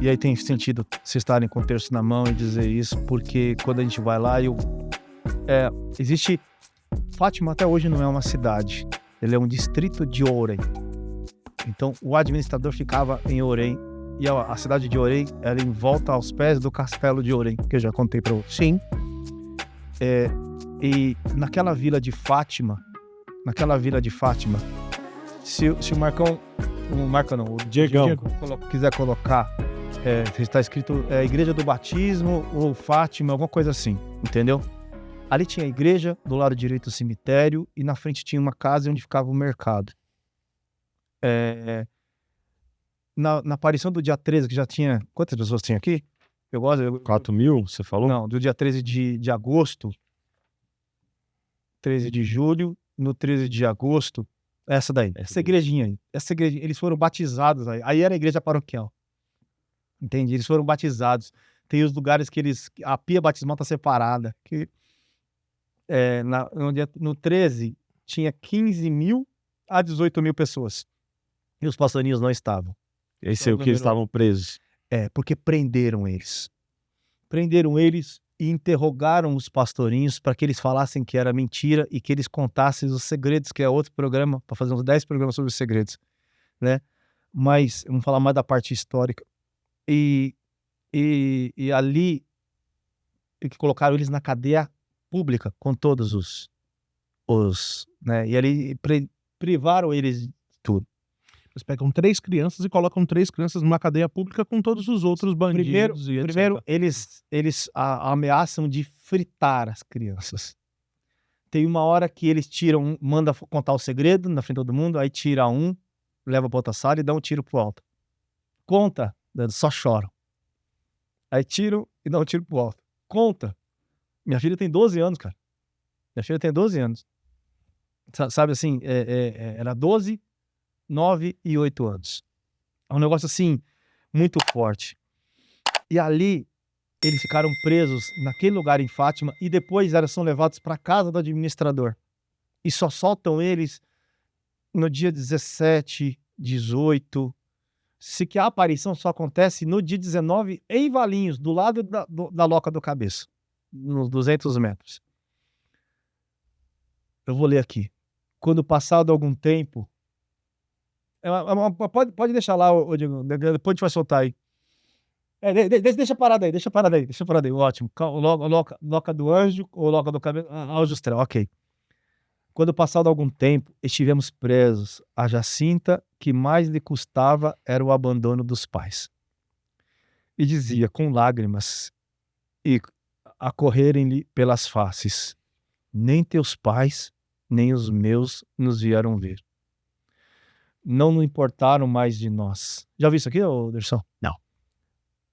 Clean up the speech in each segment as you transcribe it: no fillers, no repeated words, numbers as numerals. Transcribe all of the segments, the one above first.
E aí tem sentido vocês estarem com o terço na mão e dizer isso, porque quando a gente vai lá, existe... Fátima até hoje não é uma cidade, ele é um distrito de Orem. Então o administrador ficava em Orem, e a cidade de Orem era em volta aos pés do castelo de Orem, que eu já contei para vocês. Sim. E naquela vila de Fátima, se o Marcão, o Diegão quiser colocar, está escrito Igreja do Batismo ou Fátima, alguma coisa assim, entendeu? Ali tinha a igreja, do lado direito o cemitério, e na frente tinha uma casa onde ficava o mercado. Na aparição do dia 13, que já tinha... Quantas pessoas tinha aqui? 4.000, você falou? Não, do dia 13 de agosto, 13 de julho, no 13 de agosto, essa igrejinha aí, eles foram batizados aí era a igreja paroquial. Entende? Eles foram batizados. Tem os lugares que a pia batismal está separada. No 13 tinha 15.000 a 18.000 pessoas. E os pastorinhos não estavam. Esse é o que eles estavam presos. Porque prenderam eles. Prenderam eles e interrogaram os pastorinhos para que eles falassem que era mentira e que eles contassem os segredos, que é outro programa, para fazer uns 10 programas sobre os segredos, né? Mas vamos falar mais da parte histórica. E ali colocaram eles na cadeia pública com todos os né? E ali privaram eles de tudo. Eles pegam 3 crianças e colocam 3 crianças numa cadeia pública com todos os outros bandidos. Primeiro eles ameaçam de fritar as crianças. Tem uma hora que eles manda contar o segredo na frente de todo mundo, aí tira um, leva para outra sala e dá um tiro pro alto. Conta, só choram. Aí tiram e dão um tiro pro alto. Conta. Minha filha tem 12 anos, cara. Minha filha tem 12 anos. Sabe assim, era 12, 9 e 8 anos. É um negócio assim, muito forte. E ali, eles ficaram presos naquele lugar em Fátima e depois são levados para a casa do administrador. E só soltam eles no dia 17, 18. Se que a aparição só acontece no dia 19 em Valinhos, do lado da Loca do Cabeça, nos 200 metros. Eu vou ler aqui. Quando passado algum tempo... Pode deixar lá, Diego, depois a gente vai soltar aí. Deixa parado aí, ótimo. Loca do Anjo ou Loca do Cabeça? Aljustrel, ok. Quando passado algum tempo, estivemos presos. A Jacinta, que mais lhe custava era o abandono dos pais. E dizia com lágrimas e a correrem-lhe pelas faces: nem teus pais, nem os meus nos vieram ver. Não nos importaram mais de nós. Já viu isso aqui, Derson? Não.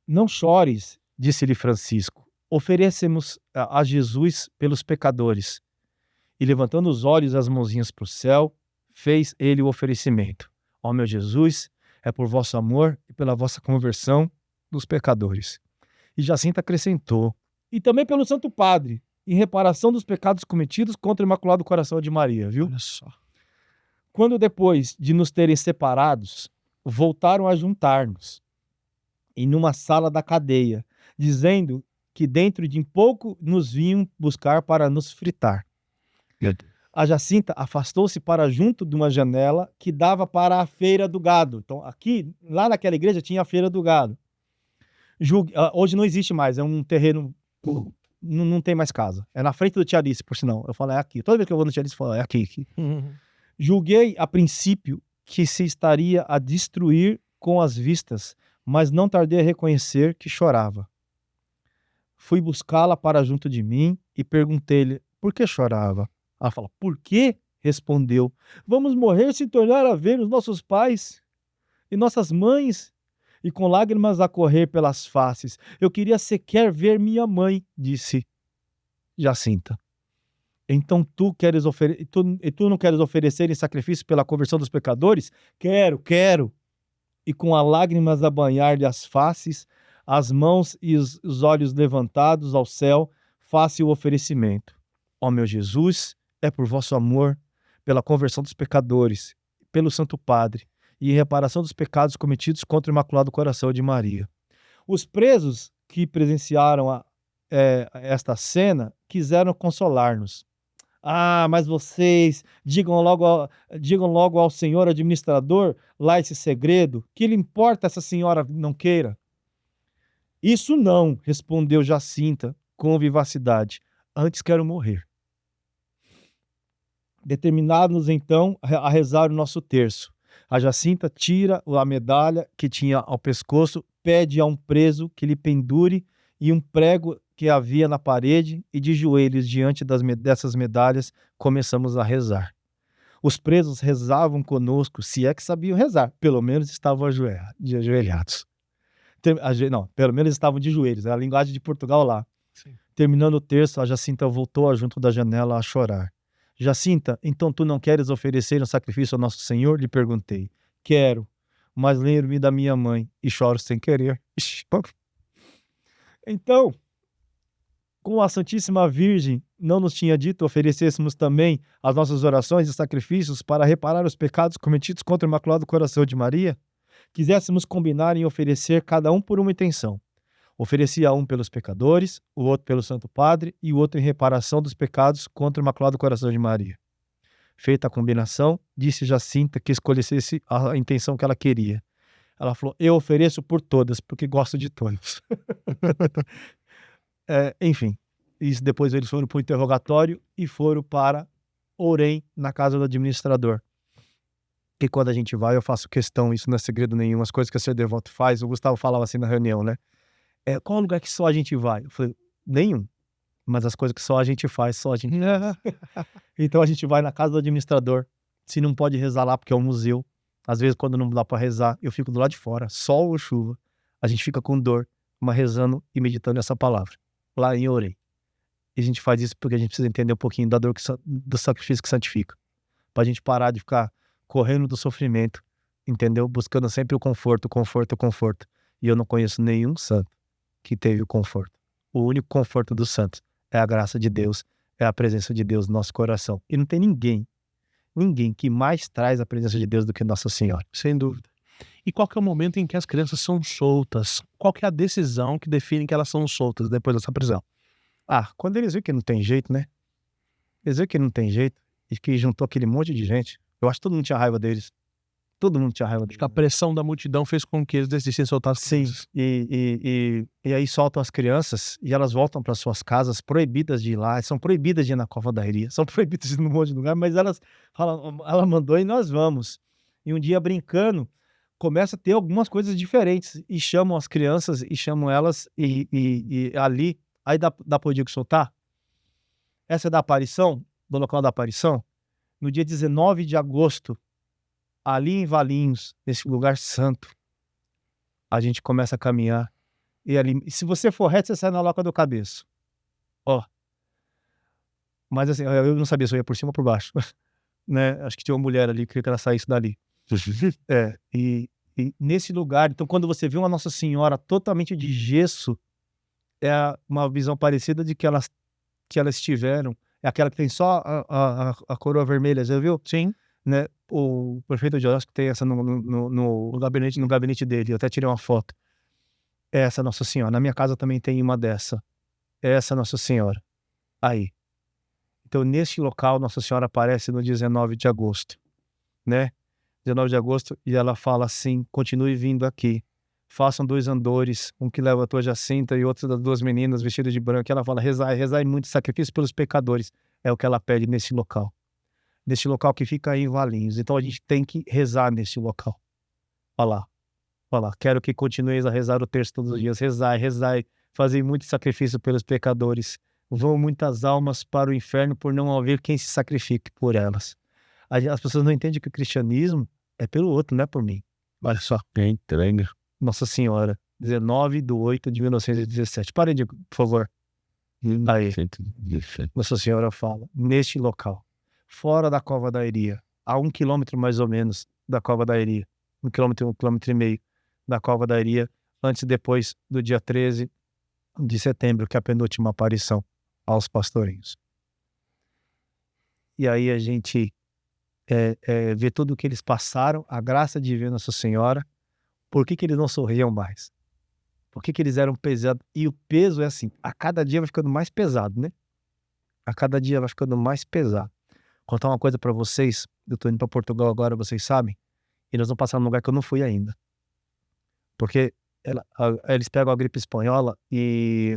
Não chores, disse-lhe Francisco. Oferecemos a Jesus pelos pecadores. E levantando os olhos e as mãozinhas para o céu, fez ele o oferecimento. Ó meu Jesus, é por vosso amor e pela vossa conversão dos pecadores. E Jacinta acrescentou: e também pelo Santo Padre, em reparação dos pecados cometidos contra o Imaculado Coração de Maria, viu? Olha só. Quando depois de nos terem separados, voltaram a juntar-nos em numa sala da cadeia, dizendo que dentro de pouco nos vinham buscar para nos fritar. A Jacinta afastou-se para junto de uma janela que dava para a Feira do Gado. Então, lá naquela igreja tinha a Feira do Gado. Hoje não existe mais, é um terreno, não tem mais casa. É na frente do Tia Alice, por sinal. Eu falo, é aqui. Toda vez que eu vou no Tia Alice, eu falo, é aqui. Julguei, a princípio, que se estaria a destruir com as vistas, mas não tardei a reconhecer que chorava. Fui buscá-la para junto de mim e perguntei-lhe por que chorava. Ela fala, por quê? Respondeu, vamos morrer sem tornar a ver os nossos pais e nossas mães. E com lágrimas a correr pelas faces, eu queria sequer ver minha mãe, disse Jacinta. Então tu não queres oferecer em sacrifício pela conversão dos pecadores? Quero. E com as lágrimas a banhar-lhe as faces, as mãos e os olhos levantados ao céu, faça o oferecimento. Ó meu Jesus, é por vosso amor, pela conversão dos pecadores, pelo Santo Padre, e em reparação dos pecados cometidos contra o Imaculado Coração de Maria. Os presos que presenciaram esta cena quiseram consolar-nos. Ah, mas vocês digam logo ao senhor administrador lá esse segredo, que lhe importa essa senhora não queira? Isso não, respondeu Jacinta com vivacidade. Antes quero morrer. Determinados então a rezar o nosso terço. A Jacinta tira a medalha que tinha ao pescoço, pede a um preso que lhe pendure e um prego que havia na parede, e de joelhos diante dessas medalhas começamos a rezar. Os presos rezavam conosco, se é que sabiam rezar, pelo menos estavam ajoelhados. Não, pelo menos estavam de joelhos, é a linguagem de Portugal lá. Sim. Terminando o terço, a Jacinta voltou junto da janela a chorar. Jacinta, então tu não queres oferecer um sacrifício ao nosso Senhor? Lhe perguntei. Quero, mas lembro-me da minha mãe e choro sem querer. Então, como a Santíssima Virgem não nos tinha dito, oferecêssemos também as nossas orações e sacrifícios para reparar os pecados cometidos contra o Imaculado Coração de Maria, quiséssemos combinar em oferecer cada um por uma intenção. Oferecia um pelos pecadores, o outro pelo Santo Padre e o outro em reparação dos pecados contra o Imaculado Coração de Maria. Feita a combinação, disse Jacinta que escolhesse a intenção que ela queria. Ela falou, eu ofereço por todas, porque gosto de todos. Enfim, isso depois eles foram para o interrogatório e foram para Orem, na casa do administrador. E quando a gente vai, eu faço questão, isso não é segredo nenhum, as coisas que a Ser Devoto faz, o Gustavo falava assim na reunião, né? Qual lugar que só a gente vai? Eu falei, nenhum. Mas as coisas que só a gente faz, só a gente faz. Então a gente vai na casa do administrador. Se não pode rezar lá, porque é um museu. Às vezes, quando não dá para rezar, eu fico do lado de fora, sol ou chuva. A gente fica com dor, mas rezando e meditando essa palavra. Lá em Orem. E a gente faz isso porque a gente precisa entender um pouquinho da dor do sacrifício que santifica. Pra gente parar de ficar correndo do sofrimento, entendeu? Buscando sempre o conforto. E eu não conheço nenhum santo que teve o conforto. O único conforto dos santos é a graça de Deus, é a presença de Deus no nosso coração. E não tem ninguém que mais traz a presença de Deus do que Nossa Senhora. Sem dúvida. E qual que é o momento em que as crianças são soltas? Qual que é a decisão que define que elas são soltas depois dessa prisão? Quando eles viram que não tem jeito, né? Eles viram que não tem jeito e que juntou aquele monte de gente. Eu acho que todo mundo tinha raiva deles. Todo mundo tinha raiva deles. Acho que a pressão da multidão fez com que eles decidissem soltar as crianças. Sim, e aí soltam as crianças e elas voltam para suas casas proibidas de ir lá. São proibidas de ir na Covadairia. São proibidas de ir num monte de lugar, mas ela mandou e nós vamos. E um dia, brincando, começa a ter algumas coisas diferentes. E chamam as crianças e chamam elas e ali... Aí dá para o Diego soltar? Essa é da aparição, do local da aparição. No dia 19 de agosto, ali em Valinhos, nesse lugar santo, a gente começa a caminhar. E se você for reto, você sai na Loca do Cabeço. Mas assim, eu não sabia se eu ia por cima ou por baixo. Né? Acho que tinha uma mulher ali que queria que ela saísse dali. E nesse lugar, então quando você vê uma Nossa Senhora totalmente de gesso, é uma visão parecida de que elas tiveram. É aquela que tem só a coroa vermelha, já viu? Sim. Né? O prefeito de Osasco tem essa no gabinete dele. Eu até tirei uma foto. É essa Nossa Senhora. Na minha casa também tem uma dessa. É essa Nossa Senhora. Aí. Então, nesse local, Nossa Senhora aparece no 19 de agosto. Né? 19 de agosto. E ela fala assim, continue vindo aqui. Façam 2 andores, um que leva a tua Jacinta e outro das 2 meninas vestidas de branco. Ela fala, rezai muito, sacrifício pelos pecadores. É o que ela pede nesse local. Nesse local que fica aí em Valinhos. Então a gente tem que rezar nesse local. Olha lá. Fala, quero que continueis a rezar o terço todos os dias. Rezai, rezai, fazei muito sacrifício pelos pecadores. Vão muitas almas para o inferno por não haver quem se sacrifique por elas. As pessoas não entendem que o cristianismo é pelo outro, não é por mim. Olha só. É entrega. Nossa Senhora, 19/8/1917. Parem de, por favor. Aí, Nossa Senhora fala, neste local, fora da Cova da Iria, a 1 quilômetro mais ou menos da Cova da Iria, 1 quilômetro e meio da Cova da Iria, antes e depois do dia 13 de setembro, que é a penúltima aparição aos pastorinhos. E aí a gente vê tudo o que eles passaram, a graça de ver Nossa Senhora. Por que eles não sorriam mais? Por que eles eram pesados? E o peso é assim, a cada dia vai ficando mais pesado, né? A cada dia vai ficando mais pesado. Contar uma coisa pra vocês, eu tô indo pra Portugal agora, vocês sabem, e nós vamos passar num lugar que eu não fui ainda. Porque eles pegam a gripe espanhola e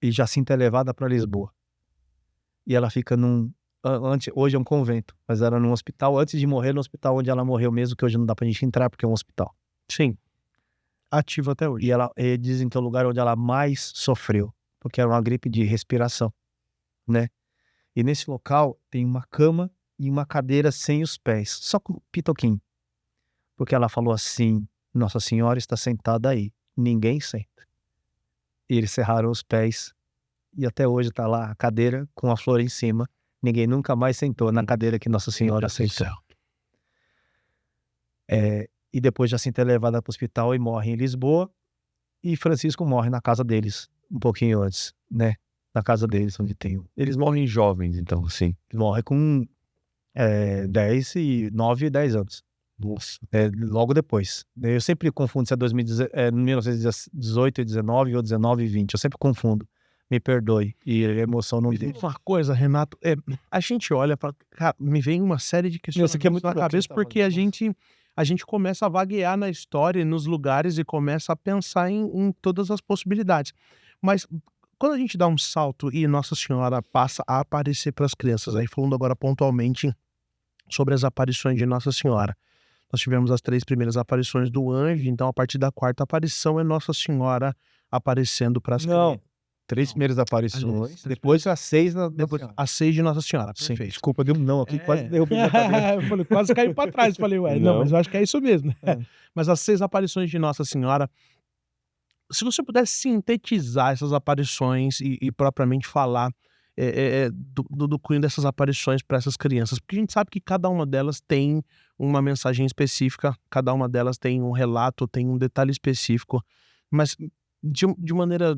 Jacinta é levada pra Lisboa. E ela fica hoje é um convento, mas era num hospital, antes de morrer no hospital onde ela morreu mesmo, que hoje não dá pra gente entrar porque é um hospital. Sim. Ativo até hoje. E dizem que é o lugar onde ela mais sofreu, porque era uma gripe de respiração, né? E nesse local tem uma cama e uma cadeira sem os pés, só com pitoquinho. Porque ela falou assim, Nossa Senhora está sentada aí, ninguém senta. E eles cerraram os pés e até hoje tá lá a cadeira com a flor em cima. Ninguém nunca mais sentou na cadeira que Nossa Senhora sentou. E depois Jacinta é levada para o hospital e morre em Lisboa. E Francisco morre na casa deles, um pouquinho antes, né? Na casa deles, onde tem. Eles morrem jovens, então, assim. Ele morre com 9 e 10 anos. Nossa. Logo depois. Eu sempre confundo se é 1918 e 19 ou 19 e 20. Eu sempre confundo. Me perdoe. E a emoção não deixa. Uma coisa, Renato, a gente olha para, cara, me vem uma série de questões na cabeça, porque a gente começa a vaguear na história, nos lugares, e começa a pensar em todas as possibilidades. Mas quando a gente dá um salto e Nossa Senhora passa a aparecer para as crianças, aí falando agora pontualmente sobre as aparições de Nossa Senhora, nós tivemos as 3 primeiras aparições do anjo, então a partir da 4ª aparição é Nossa Senhora aparecendo para as crianças. 3 primeiras aparições, depois as 6 as 6 de Nossa Senhora. Sim, Perfeito. desculpa, deu um não aqui, quase derrubei minha cadeira. Eu falei, quase caiu para trás. Falei, não, mas eu acho que é isso mesmo. Mas as 6 aparições de Nossa Senhora, se você pudesse sintetizar essas aparições e propriamente falar do cunho dessas aparições para essas crianças, porque a gente sabe que cada uma delas tem uma mensagem específica, cada uma delas tem um relato, tem um detalhe específico, mas de maneira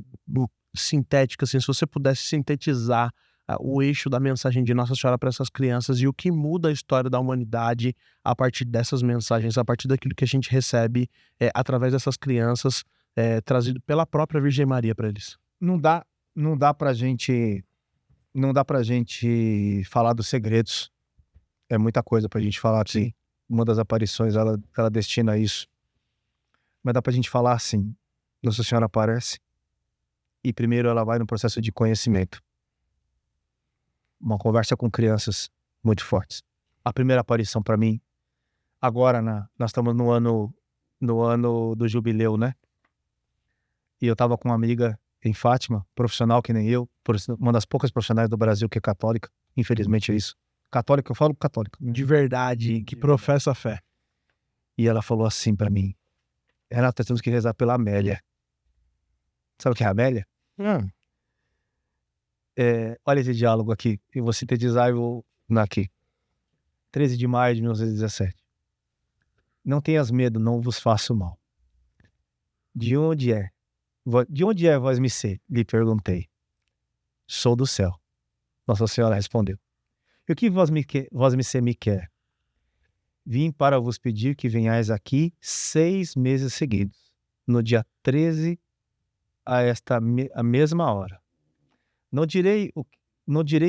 sintética, assim, se você pudesse sintetizar o eixo da mensagem de Nossa Senhora para essas crianças e o que muda a história da humanidade a partir dessas mensagens, a partir daquilo que a gente recebe através dessas crianças, trazido pela própria Virgem Maria para eles. Não dá pra gente falar dos segredos. É muita coisa pra gente falar aqui. Sim. Uma das aparições, ela destina a isso. Mas dá pra gente falar assim, Nossa Senhora aparece e primeiro ela vai no processo de conhecimento. Uma conversa com crianças muito fortes. A primeira aparição pra mim, agora nós estamos no ano do jubileu, né? E eu tava com uma amiga em Fátima, profissional que nem eu, uma das poucas profissionais do Brasil que é católica, infelizmente é isso. Católica, eu falo católica. De verdade, que professa a fé. E ela falou assim pra mim, Renato, temos que rezar pela Amélia. Sabe o que é a Amélia? Olha esse diálogo aqui, eu vou sintetizar aqui. 13 de maio de 1917. Não tenhas medo, não vos faço mal. De onde é vós me ser? Lhe perguntei. Sou do céu. Nossa Senhora respondeu. E o que vós me ser me quer? Vim para vos pedir que venhais aqui 6 meses seguidos, no dia 13, a mesma hora. Não direi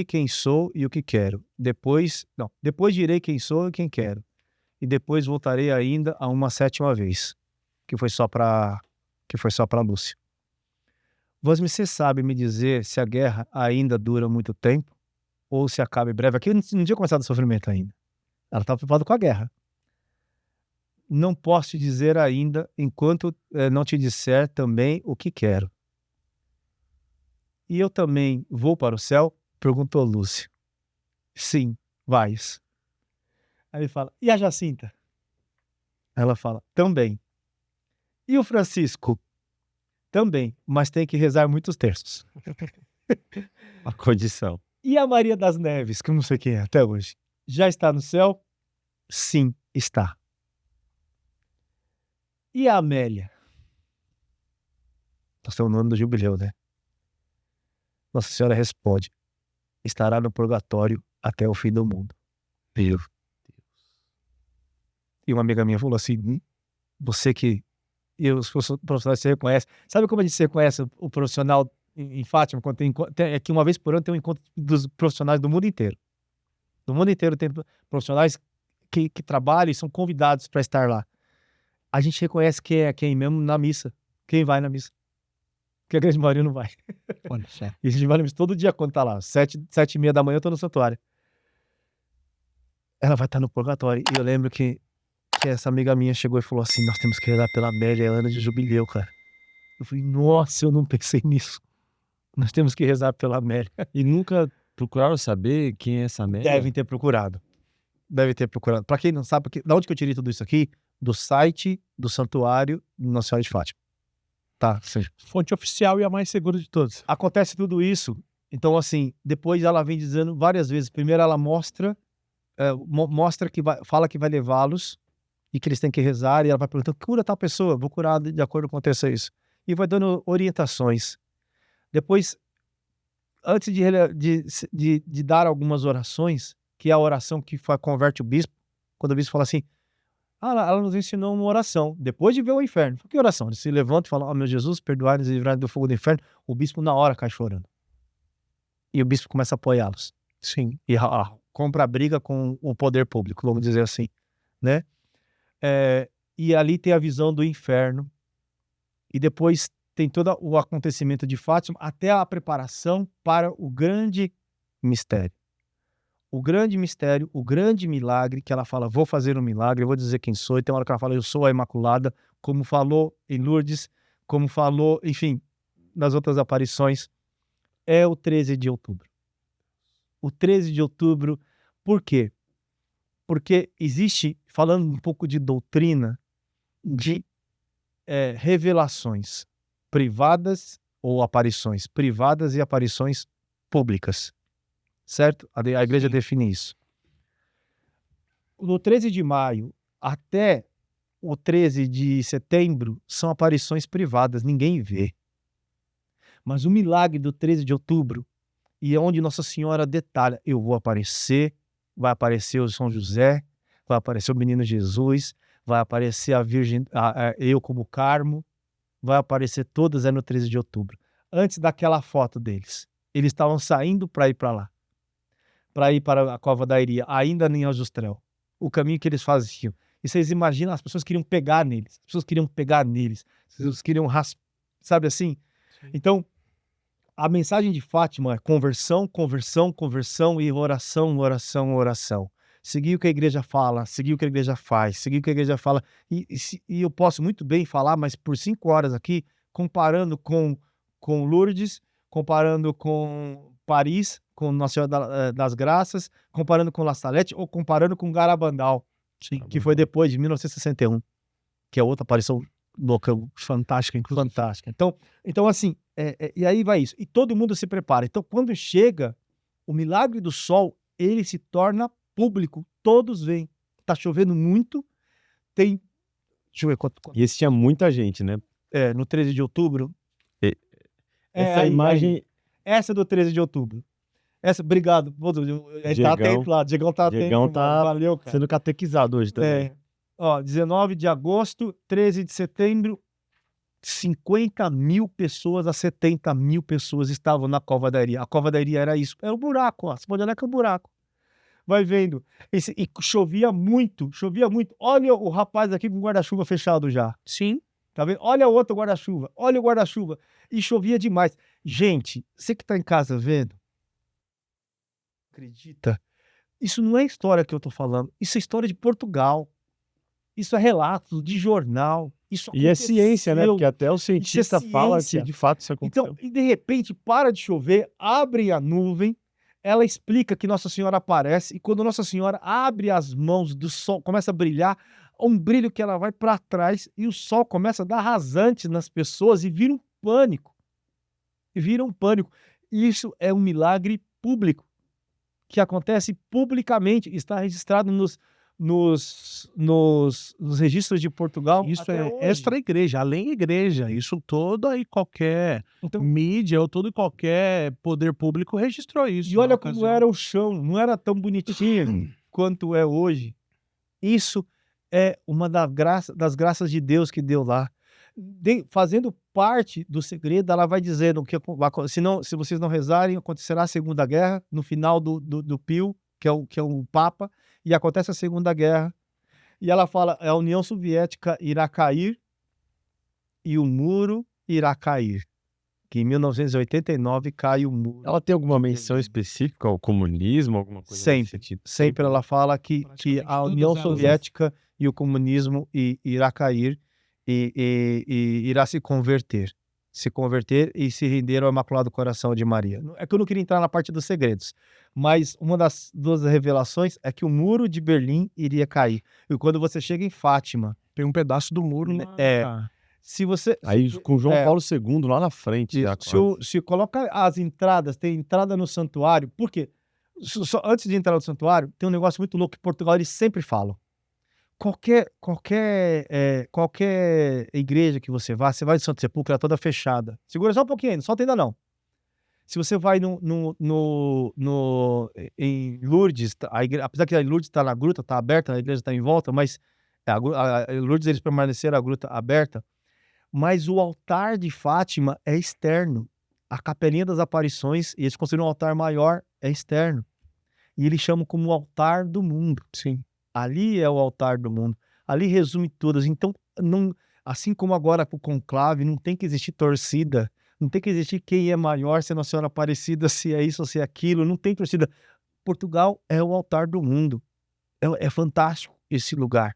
quem sou e o que quero. Depois direi quem sou e quem quero. E depois voltarei ainda a uma 7ª vez, que foi só para Lúcia. Vós me sabe me dizer se a guerra ainda dura muito tempo ou se acaba em breve? Aqui não tinha começado o sofrimento ainda. Ela estava preocupada com a guerra. não posso te dizer ainda, enquanto não te disser também o que quero. E eu também vou para o céu? Perguntou Lúcio. Sim, vais. Aí ele fala, e a Jacinta? Ela fala, também. E o Francisco? Também, mas tem que rezar muitos terços. A condição. E a Maria das Neves, que eu não sei quem é até hoje, já está no céu? Sim, está. E a Amélia? Nós estamos no ano do jubileu, né? Nossa Senhora responde, estará no purgatório até o fim do mundo. Meu. E uma amiga minha falou assim, você que... E os profissionais se reconhecem. Sabe como a gente se reconhece o profissional em Fátima? Quando é que uma vez por ano tem um encontro dos profissionais do mundo inteiro. Do mundo inteiro tem profissionais que trabalham e são convidados para estar lá. A gente reconhece quem é quem mesmo na missa. Quem vai na missa. Porque a grande maioria não vai. Olha só. E a gente vai na missa todo dia quando tá lá. 7h30 da manhã eu tô no santuário. Ela vai estar no purgatório. E eu lembro que essa amiga minha chegou e falou assim, nós temos que rezar pela Amélia, é ano de jubileu, cara. Eu falei, nossa, eu não pensei nisso. Nós temos que rezar pela Amélia. E nunca procuraram saber quem é essa Amélia? Devem ter procurado. Deve ter procurado. Pra quem não sabe, da onde que eu tirei tudo isso aqui? Do site do santuário Nossa Senhora de Fátima. Tá, sim. Fonte oficial e a mais segura de todos. Acontece tudo isso. Então, assim, depois ela vem dizendo várias vezes. Primeiro ela mostra que fala que vai levá-los e que eles têm que rezar, e ela vai perguntando, cura tal pessoa, vou curar de acordo com que aconteça isso. E vai dando orientações. Depois, antes de dar algumas orações, que é a oração que converte o bispo, quando o bispo fala assim, ela nos ensinou uma oração, depois de ver o inferno. Que oração? Ele se levanta e fala, meu Jesus, perdoai-nos e livrai-nos do fogo do inferno. O bispo na hora cai chorando. E o bispo começa a apoiá-los. Sim. E compra a briga com o poder público, vamos dizer assim, né? E ali tem a visão do inferno, e depois tem todo o acontecimento de Fátima, até a preparação para o grande mistério. O grande mistério, o grande milagre, que ela fala, vou fazer um milagre, eu vou dizer quem sou, e tem uma hora que ela fala, eu sou a Imaculada, como falou em Lourdes, como falou, enfim, nas outras aparições, é o 13 de outubro. O 13 de outubro, por quê? Porque existe, falando um pouco de doutrina, de revelações privadas ou aparições privadas e aparições públicas, certo? A igreja Sim. define isso. Do 13 de maio até o 13 de setembro são aparições privadas, ninguém vê. Mas o milagre do 13 de outubro, e é onde Nossa Senhora detalha, eu vou aparecer, vai aparecer o São José, vai aparecer o menino Jesus, vai aparecer a Virgem, eu como Carmo, vai aparecer todas no 13 de outubro. Antes daquela foto deles, eles estavam saindo para ir para lá, para ir para a Cova da Iria, ainda em Aljustrel. O caminho que eles faziam. E vocês imaginam, as pessoas queriam pegar neles, as pessoas queriam sabe assim? Sim. Então, a mensagem de Fátima é conversão, conversão, conversão e oração, oração, oração. Seguir o que a igreja fala, seguir o que a igreja faz, seguir o que a igreja fala. E eu posso muito bem falar, mas por 5 horas aqui, comparando com Lourdes, comparando com Paris, com Nossa Senhora das Graças, comparando com La Salette ou comparando com Garabandal, sim, que foi depois de 1961, que é outra aparição louca, fantástica, inclusive. Fantástica. Então assim, e aí vai isso. E todo mundo se prepara. Então, quando chega o milagre do sol, ele se torna público. Todos veem. Tá chovendo muito. Deixa eu ver quanto. E esse tinha muita gente, né? No 13 de outubro. Essa imagem... Essa é do 13 de outubro. Obrigado. Ele tá atento lá. Diegão tá atento. Diegão tá valeu, cara. sendo catequizado hoje também. 19 de agosto, 13 de setembro, 50 mil pessoas a 70 mil pessoas estavam na Cova da Iria. A Cova da Iria era isso. Era um buraco, ó. Você pode olhar que é um buraco. Vai vendo. E chovia muito, chovia muito. Olha o rapaz aqui com o guarda-chuva fechado já. Sim. Tá vendo? Olha o outro guarda-chuva. Olha o guarda-chuva. E chovia demais. Gente, você que tá em casa vendo, acredita? Isso não é história que eu tô falando. Isso é história de Portugal. Isso é relato de jornal. Isso E é ciência, né? aconteceu. Porque até o cientista fala que ciência. de fato isso aconteceu. Então, e de repente, para de chover, abre a nuvem, ela explica que Nossa Senhora aparece, e quando Nossa Senhora abre as mãos do sol, começa a brilhar, um brilho que ela vai para trás, e o sol começa a dar rasante nas pessoas, e vira um pânico. Isso é um milagre público, que acontece publicamente, está registrado nos registros de Portugal. Isso até é hoje. extra-igreja, além-igreja. Isso toda e qualquer Então, mídia ou todo e qualquer poder público registrou isso. e olha na como ocasião. era o chão, não era tão bonitinho quanto é hoje. Isso é uma das graças de Deus que deu lá. Fazendo parte do segredo, ela vai dizendo que se vocês não rezarem, acontecerá a Segunda Guerra, no final do Pio, que é o Papa, e acontece a Segunda Guerra. E ela fala, a União Soviética irá cair e o muro irá cair. Que em 1989 cai o muro. Ela tem alguma menção específica ao comunismo, alguma coisa nesse sentido? Sempre ela fala que a União Soviética e o comunismo irá cair e irá se converter e se render ao Imaculado Coração de Maria. É que eu não queria entrar na parte dos segredos, mas uma das duas revelações é que o muro de Berlim iria cair. E quando você chega em Fátima, Tem um pedaço do muro, né? se você... Aí com João Paulo II lá na frente. Já, se coloca as entradas, tem entrada no santuário, por quê? Antes de entrar no santuário, tem um negócio muito louco que em Portugal eles sempre falam. Qualquer igreja que você vai de Santo Sepulcro, ela é toda fechada. Segura só um pouquinho ainda, solta ainda não. Se você vai em Lourdes, apesar que a Lourdes está na gruta, está aberta, a igreja está em volta, mas Lourdes eles permaneceram a gruta aberta, mas o altar de Fátima é externo. A capelinha das aparições, eles construíram um altar maior, é externo. E eles chamam como o altar do mundo. Sim. Ali é o altar do mundo. Ali resume todas. Então, assim como agora com o conclave, não tem que existir torcida. Não tem que existir quem é maior, se é Nossa Senhora Aparecida, se é isso ou se é aquilo. Não tem torcida. Portugal é o altar do mundo. É fantástico esse lugar.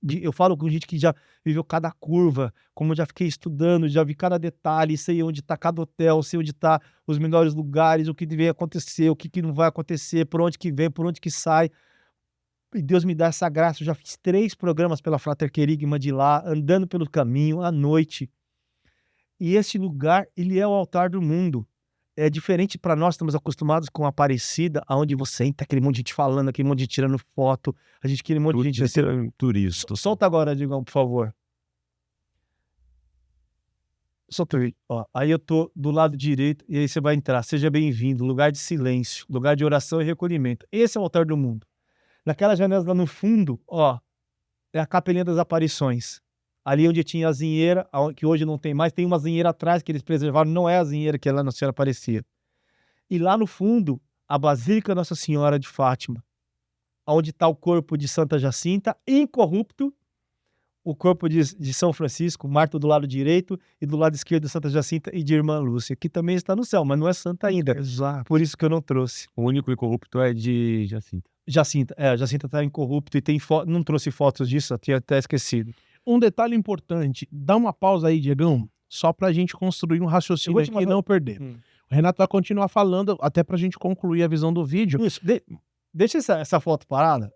Eu falo com gente que já viveu cada curva, como eu já fiquei estudando, já vi cada detalhe, sei onde está cada hotel, sei onde está os melhores lugares, o que deve acontecer, o que não vai acontecer, por onde que vem, por onde que sai. E Deus me dá essa graça. Eu já fiz 3 programas pela Frater Querigma de lá, andando pelo caminho, à noite. E esse lugar, ele é o altar do mundo. É diferente para nós, estamos acostumados com a Aparecida, onde você entra, aquele monte de gente falando, aquele monte de gente tirando foto, aquele monte de gente... turista. Solta agora, Digão, por favor. Solta aí. Ó, aí eu tô do lado direito, e aí você vai entrar. Seja bem-vindo, lugar de silêncio, lugar de oração e recolhimento. Esse é o altar do mundo. Naquela janela lá no fundo, ó, é a Capelinha das Aparições. Ali onde tinha a zinheira, que hoje não tem mais, tem uma zinheira atrás que eles preservaram, não é a zinheira que lá Nossa Senhora aparecia. E lá no fundo, a Basílica Nossa Senhora de Fátima, onde está o corpo de Santa Jacinta, incorrupto, o corpo de São Francisco, Marta do lado direito, e do lado esquerdo de Santa Jacinta e de Irmã Lúcia, que também está no céu, mas não é santa ainda. Exato. Por isso que eu não trouxe. O único incorrupto é de Jacinta. Jacinta está incorrupto e tem não trouxe fotos disso, eu tinha até esquecido. Um detalhe importante, dá uma pausa aí, Diegão, só pra gente construir um raciocínio aqui e não perder. O Renato vai continuar falando, até pra gente concluir a visão do vídeo. Isso, deixa essa foto parada.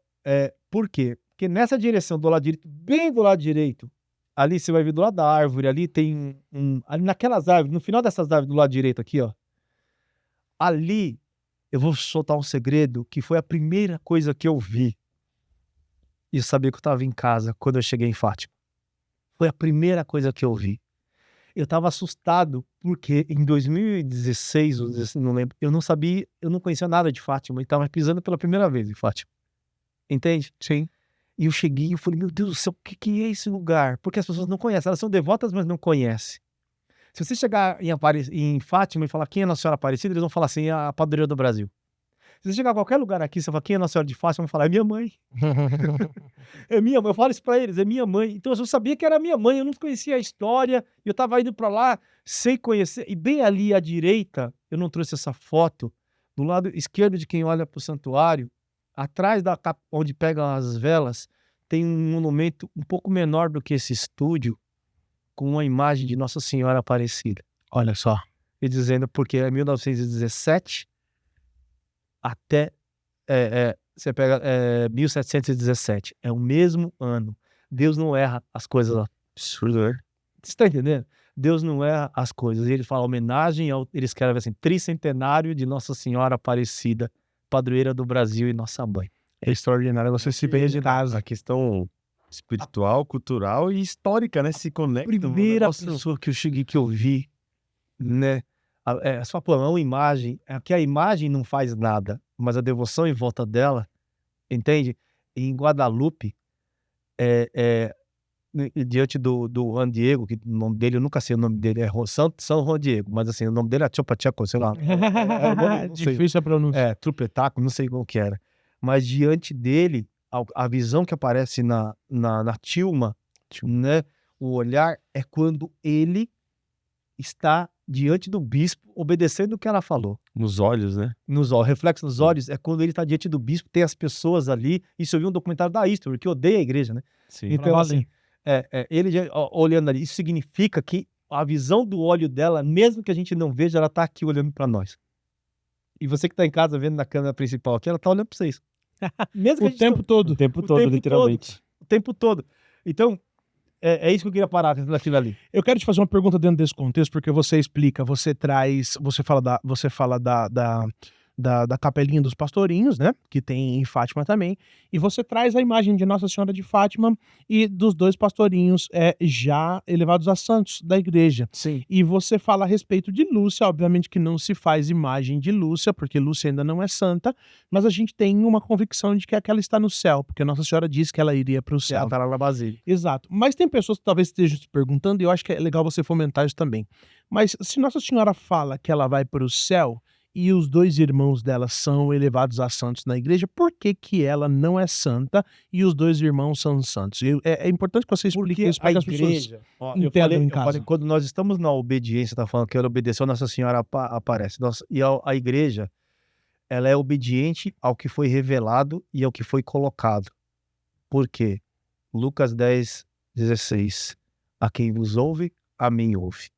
Por quê? Porque nessa direção do lado direito, bem do lado direito, ali você vai ver do lado da árvore, ali tem ali naquelas árvores, no final dessas árvores do lado direito aqui, ó. Ali, eu vou soltar um segredo, que foi a primeira coisa que eu vi. E eu sabia que eu estava em casa quando eu cheguei em Fátima. Foi a primeira coisa que eu vi. Eu estava assustado porque em 2016, não lembro, eu não sabia, eu não conhecia nada de Fátima e estava pisando pela primeira vez em Fátima. Entende? Sim. E eu cheguei e eu falei, meu Deus do céu, o que é esse lugar? Porque as pessoas não conhecem, elas são devotas, mas não conhecem. Se você chegar em Fátima e falar quem é Nossa Senhora Aparecida, eles vão falar assim, a padroeira do Brasil. Se você chegar a qualquer lugar aqui, você fala, quem é Nossa Senhora de Fátima? Vão falar, é minha mãe. É minha mãe. Eu falo isso pra eles, é minha mãe. Então eu sabia que era minha mãe, eu não conhecia a história, eu tava indo pra lá sem conhecer. E bem ali à direita, eu não trouxe essa foto, do lado esquerdo de quem olha pro santuário, atrás onde pegam as velas, tem um monumento um pouco menor do que esse estúdio, com uma imagem de Nossa Senhora Aparecida. Olha só. E dizendo porque é 1917 até, você pega 1717, é o mesmo ano. Deus não erra as coisas lá. Absurdo, né? Você está entendendo? Deus não erra as coisas. E ele fala homenagem, ele escreve assim, tricentenário de Nossa Senhora Aparecida, padroeira do Brasil e nossa mãe. É extraordinário você se ver de casa. A questão espiritual, cultural e histórica, né? Se conecta. Primeira pessoa que eu cheguei, que eu vi, né? Só pô, é uma imagem, é que a imagem não faz nada, mas a devoção em volta dela, entende? Em Guadalupe, diante do Juan Diego, que o nome dele, eu nunca sei o nome dele, é São Juan Diego, mas assim, o nome dele é Chopacheco, sei lá. Não sei. Difícil a pronúncia. Trupetaco, não sei como que era. Mas diante dele, a visão que aparece na tilma, né? O olhar é quando ele está diante do bispo, obedecendo o que ela falou. Nos olhos, né? Nos olhos, reflexo nos olhos é quando ele está diante do bispo, tem as pessoas ali. Isso eu vi um documentário da History, que odeia a igreja, né? Sim. Então, assim, ele olhando ali, isso significa que a visão do olho dela, mesmo que a gente não veja, ela está aqui olhando para nós. E você que está em casa vendo na câmera principal aqui, ela está olhando para vocês. Mesmo O tempo todo. O tempo todo, literalmente. O tempo todo. Então, é isso que eu queria parar naquilo ali. Eu quero te fazer uma pergunta dentro desse contexto, porque você explica, você fala da capelinha dos pastorinhos, né, que tem em Fátima também, e você traz a imagem de Nossa Senhora de Fátima e dos dois pastorinhos já elevados a santos da igreja. Sim. E você fala a respeito de Lúcia, obviamente que não se faz imagem de Lúcia, porque Lúcia ainda não é santa, mas a gente tem uma convicção de que aquela está no céu, porque Nossa Senhora disse que ela iria para o céu. Ela está lá na Basílica. Exato. Mas tem pessoas que talvez estejam se perguntando, e eu acho que é legal você fomentar isso também. Mas se Nossa Senhora fala que ela vai para o céu e os dois irmãos dela são elevados a santos na igreja, por que que ela não é santa e os dois irmãos são santos? É importante que você explique isso para que as pessoas entendam em casa. Eu falei, quando nós estamos na obediência, tá falando que ela obedeceu, Nossa Senhora aparece. E a igreja, ela é obediente ao que foi revelado e ao que foi colocado. Por quê? Lucas 10:16. A quem vos ouve, a mim ouve.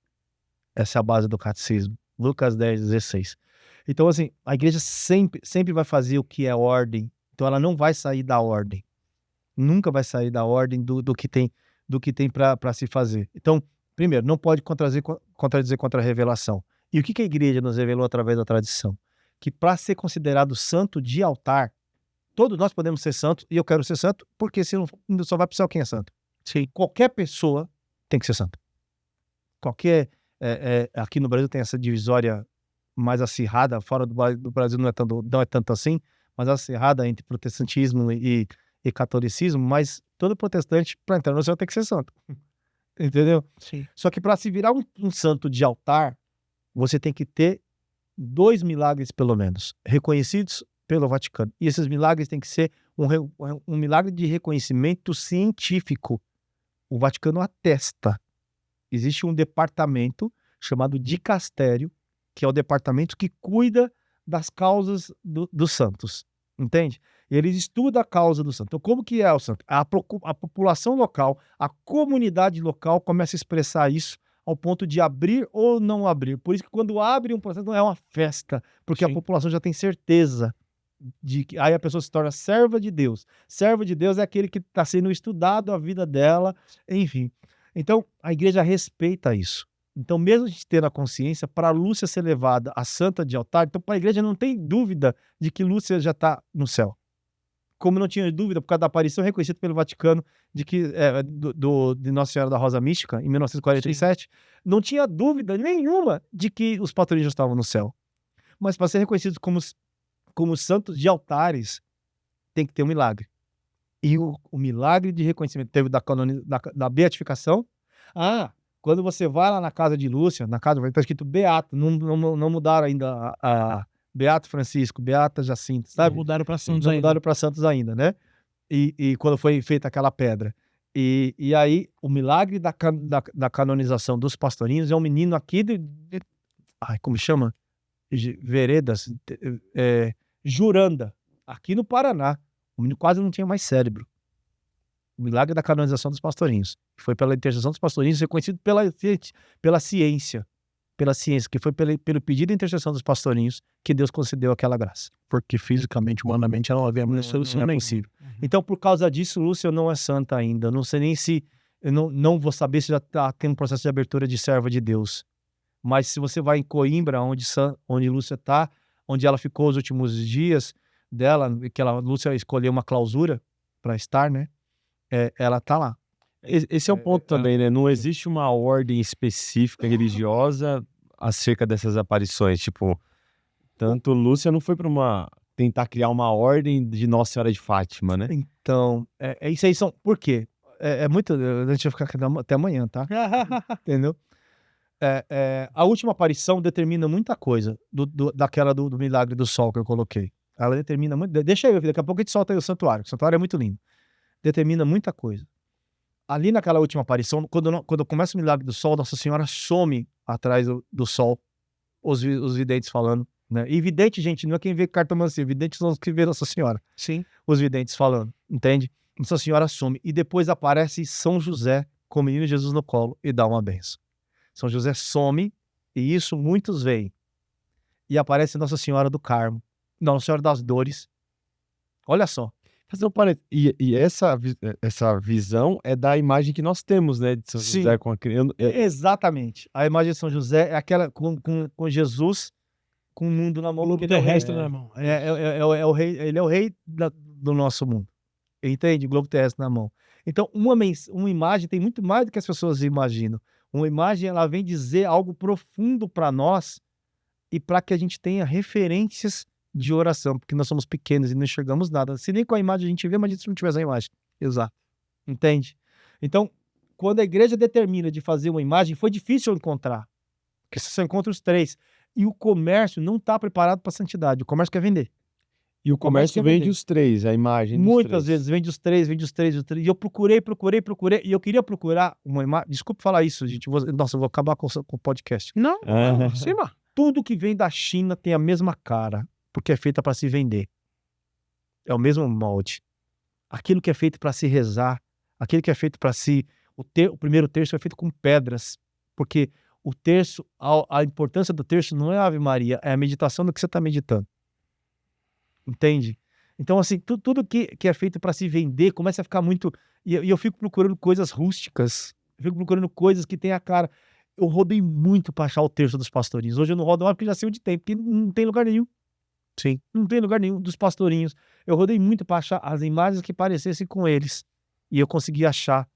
Essa é a base do catecismo. Lucas 10:16. Então, assim, a igreja sempre vai fazer o que é ordem. Então, ela não vai sair da ordem. Nunca vai sair da ordem do que tem para se fazer. Então, primeiro, não pode contradizer contra a revelação. E o que a igreja nos revelou através da tradição? Que para ser considerado santo de altar, todos nós podemos ser santos, e eu quero ser santo, porque se não só vai para o céu quem é santo. Sim. Qualquer pessoa tem que ser santo. Aqui no Brasil tem essa divisória mais acirrada, fora do Brasil não é tanto assim, mas acirrada entre protestantismo e catolicismo, mas todo protestante, para entrar no céu, tem que ser santo. Entendeu? Sim. Só que para se virar um santo de altar, você tem que ter 2 milagres, pelo menos, reconhecidos pelo Vaticano. E esses milagres têm que ser um milagre de reconhecimento científico. O Vaticano atesta. Existe um departamento chamado dicastério, que é o departamento que cuida das causas dos santos, entende? E eles estudam a causa do santo. Então, como que é o santo? A população local, a comunidade local começa a expressar isso ao ponto de abrir ou não abrir. Por isso que quando abre um processo não é uma festa, porque Sim. a população já tem certeza de que aí a pessoa se torna serva de Deus. Servo de Deus é aquele que está sendo estudado a vida dela, enfim. Então, a igreja respeita isso. Então, mesmo a gente tendo a consciência, para Lúcia ser levada a santa de altar, então para a igreja não tem dúvida de que Lúcia já está no céu. Como não tinha dúvida, por causa da aparição reconhecida pelo Vaticano de Nossa Senhora da Rosa Mística, em 1947, não tinha dúvida nenhuma de que os pastorinhos já estavam no céu. Mas para ser reconhecidos como santos de altares, tem que ter um milagre. E o milagre de reconhecimento teve da beatificação. Quando você vai lá na casa de Lúcia, na casa está escrito Beato, não mudaram ainda a Beato Francisco, Beata Jacinta, sabe? Não mudaram para santos Não ainda. mudaram para santos ainda, né? E quando foi feita aquela pedra. E aí, o milagre da canonização dos pastorinhos é um menino aqui como chama? Veredas, Juranda, aqui no Paraná. O menino quase não tinha mais cérebro. O milagre da canonização dos pastorinhos. Foi pela intercessão dos pastorinhos, reconhecido pela ciência. Pela ciência, que foi pelo pedido de intercessão dos pastorinhos que Deus concedeu aquela graça. Porque fisicamente, humanamente, ela não havia mais solução nem possível. Então, por causa disso, Lúcia não é santa ainda. Eu não sei nem se... Eu não vou saber se já tem um processo de abertura de serva de Deus. Mas se você vai em Coimbra, onde Lúcia está, onde ela ficou os últimos dias dela, que Lúcia escolheu uma clausura para estar, né? Ela está lá. Esse é um ponto também, né? Não existe uma ordem específica religiosa acerca dessas aparições. Tipo, tanto Lúcia não foi para tentar criar uma ordem de Nossa Senhora de Fátima, né? Então, isso aí são... Por quê? Muito... A gente vai ficar aqui até amanhã, tá? Entendeu? A última aparição determina muita coisa daquela do milagre do sol que eu coloquei. Ela determina muito... Deixa eu ver, daqui a pouco a gente solta aí o santuário. O santuário é muito lindo. Determina muita coisa. Ali naquela última aparição, quando começa o milagre do sol, Nossa Senhora some atrás do sol, os videntes falando, né? E vidente, gente, não é quem vê cartomancia, videntes são os que vê Nossa Senhora. Sim. Os videntes falando, entende? Nossa Senhora some. E depois aparece São José com o menino Jesus no colo e dá uma benção. São José some, e isso muitos veem. E aparece Nossa Senhora do Carmo, Nossa Senhora das Dores. Olha só. Fazer um parênteses. E essa visão é da imagem que nós temos, né? De São José com a criança. Exatamente. A imagem de São José é aquela com Jesus com o mundo na mão. O globo terrestre na mão. O rei, ele é o rei do nosso mundo. Entende? Globo terrestre na mão. Então, uma imagem tem muito mais do que as pessoas imaginam. Uma imagem, ela vem dizer algo profundo para nós e para que a gente tenha referências de oração, porque nós somos pequenos e não enxergamos nada. Se nem com a imagem a gente vê, imagina se não tivesse a imagem. Exato. Entende? Então, quando a igreja determina de fazer uma imagem, foi difícil encontrar. Porque você só encontra os 3. E o comércio não está preparado para a santidade. O comércio quer vender. E o comércio vende os 3, a imagem dos Muitas 3. vezes vende os 3. E eu procurei. E eu queria procurar uma imagem. Desculpa falar isso, gente. Nossa, eu vou acabar com o podcast. Não, cima. Tudo que vem da China tem a mesma cara, porque é feita para se vender. É o mesmo molde. Aquilo que é feito para se rezar, aquilo que é feito para se... O primeiro terço é feito com pedras, porque o terço, a importância do terço não é a Ave Maria, é a meditação do que você está meditando. Entende? Então, assim, tudo que é feito para se vender começa a ficar muito... E eu fico procurando coisas rústicas, eu fico procurando coisas que tem a cara... Eu rodei muito para achar o terço dos pastorinhos. Hoje eu não rodo mais porque já sei onde tem, porque não tem lugar nenhum. Sim. Não tem lugar nenhum dos pastorinhos. Eu rodei muito para achar as imagens que parecessem com eles. E eu consegui achar,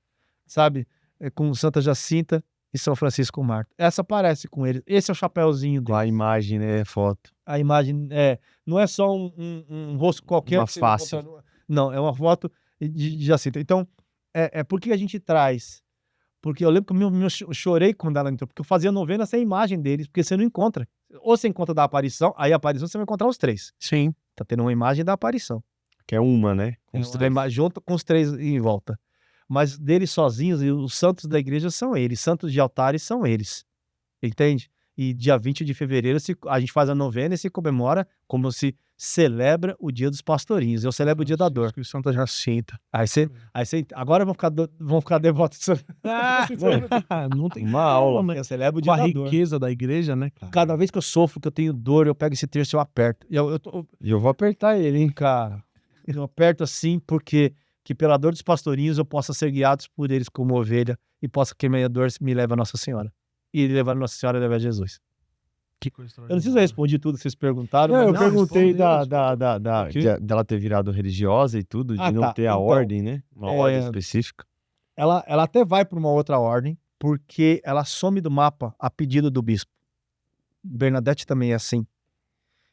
sabe? Com Santa Jacinta e São Francisco Marto. Essa parece com eles. Esse é o chapéuzinho deles. A imagem, né? Foto. A imagem não é só um rosto qualquer. Uma face. Não, é uma foto de Jacinta. Então, por que a gente traz? Porque eu lembro que eu chorei quando ela entrou, porque eu fazia novena sem imagem deles, porque você não encontra. Ou você encontra da aparição, aí a aparição você vai encontrar os 3. Sim. Tá tendo uma imagem da aparição. Que é uma, né? Junto com os 3 em volta. Mas deles sozinhos, e os santos da igreja são eles, santos de altares são eles. Entende? E dia 20 de fevereiro a gente faz a novena e se comemora como se celebra o dia dos pastorinhos. Eu celebro o dia da dor. Santa Jacinta. Aí você agora vão ficar devotos. Não tem uma aula. Eu celebro o dia da dor. A riqueza da igreja, né, cara? Cada vez que eu sofro, que eu tenho dor, eu pego esse terço e eu aperto. E eu vou apertar ele, hein? Cara, eu aperto assim porque que pela dor dos pastorinhos eu possa ser guiado por eles como ovelha e possa que minha dor me leve a Nossa Senhora. E levar a Nossa Senhora e levar a Jesus. Que coisa Eu não sei se eu respondi tudo que vocês perguntaram. Não, mas eu perguntei respondeu. dela ter virado religiosa e tudo, de não tá. ter a Então, ordem, né? Uma ordem específica. Ela até vai para uma outra ordem, porque ela some do mapa a pedido do bispo. Bernadette também é assim.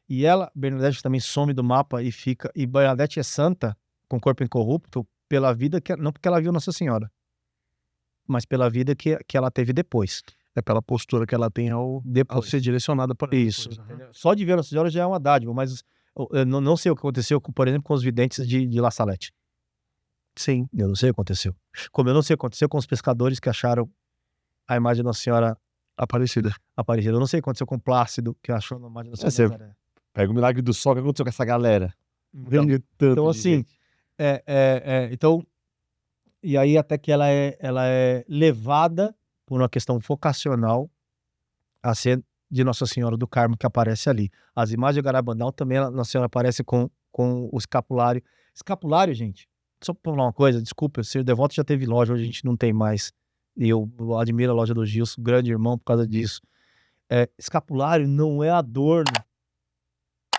E Bernadette também some do mapa e fica... E Bernadette é santa, com corpo incorrupto, pela vida, não porque ela viu Nossa Senhora, mas pela vida que ela teve depois. É pela postura que ela tem ao ser direcionada por isso. Só de ver Nossa Senhora já é uma dádiva, mas eu não sei o que aconteceu, por exemplo, com os videntes de La Salette. Sim. Eu não sei o que aconteceu. Como eu não sei o que aconteceu com os pescadores que acharam a imagem da Nossa Senhora Aparecida. Eu não sei o que aconteceu com o Plácido, que achou a imagem da Nossa Senhora Nazaré. Pega o milagre do sol, o que aconteceu com essa galera? Então assim, então E aí até que ela é levada por uma questão vocacional a ser de Nossa Senhora do Carmo, que aparece ali. As imagens de Garabandal também, Nossa Senhora aparece com o escapulário. Escapulário, gente, só pra falar uma coisa, desculpa, o Ser Devoto já teve loja, hoje a gente não tem mais. E eu admiro a loja do Gilson, grande irmão por causa disso. Escapulário não é adorno.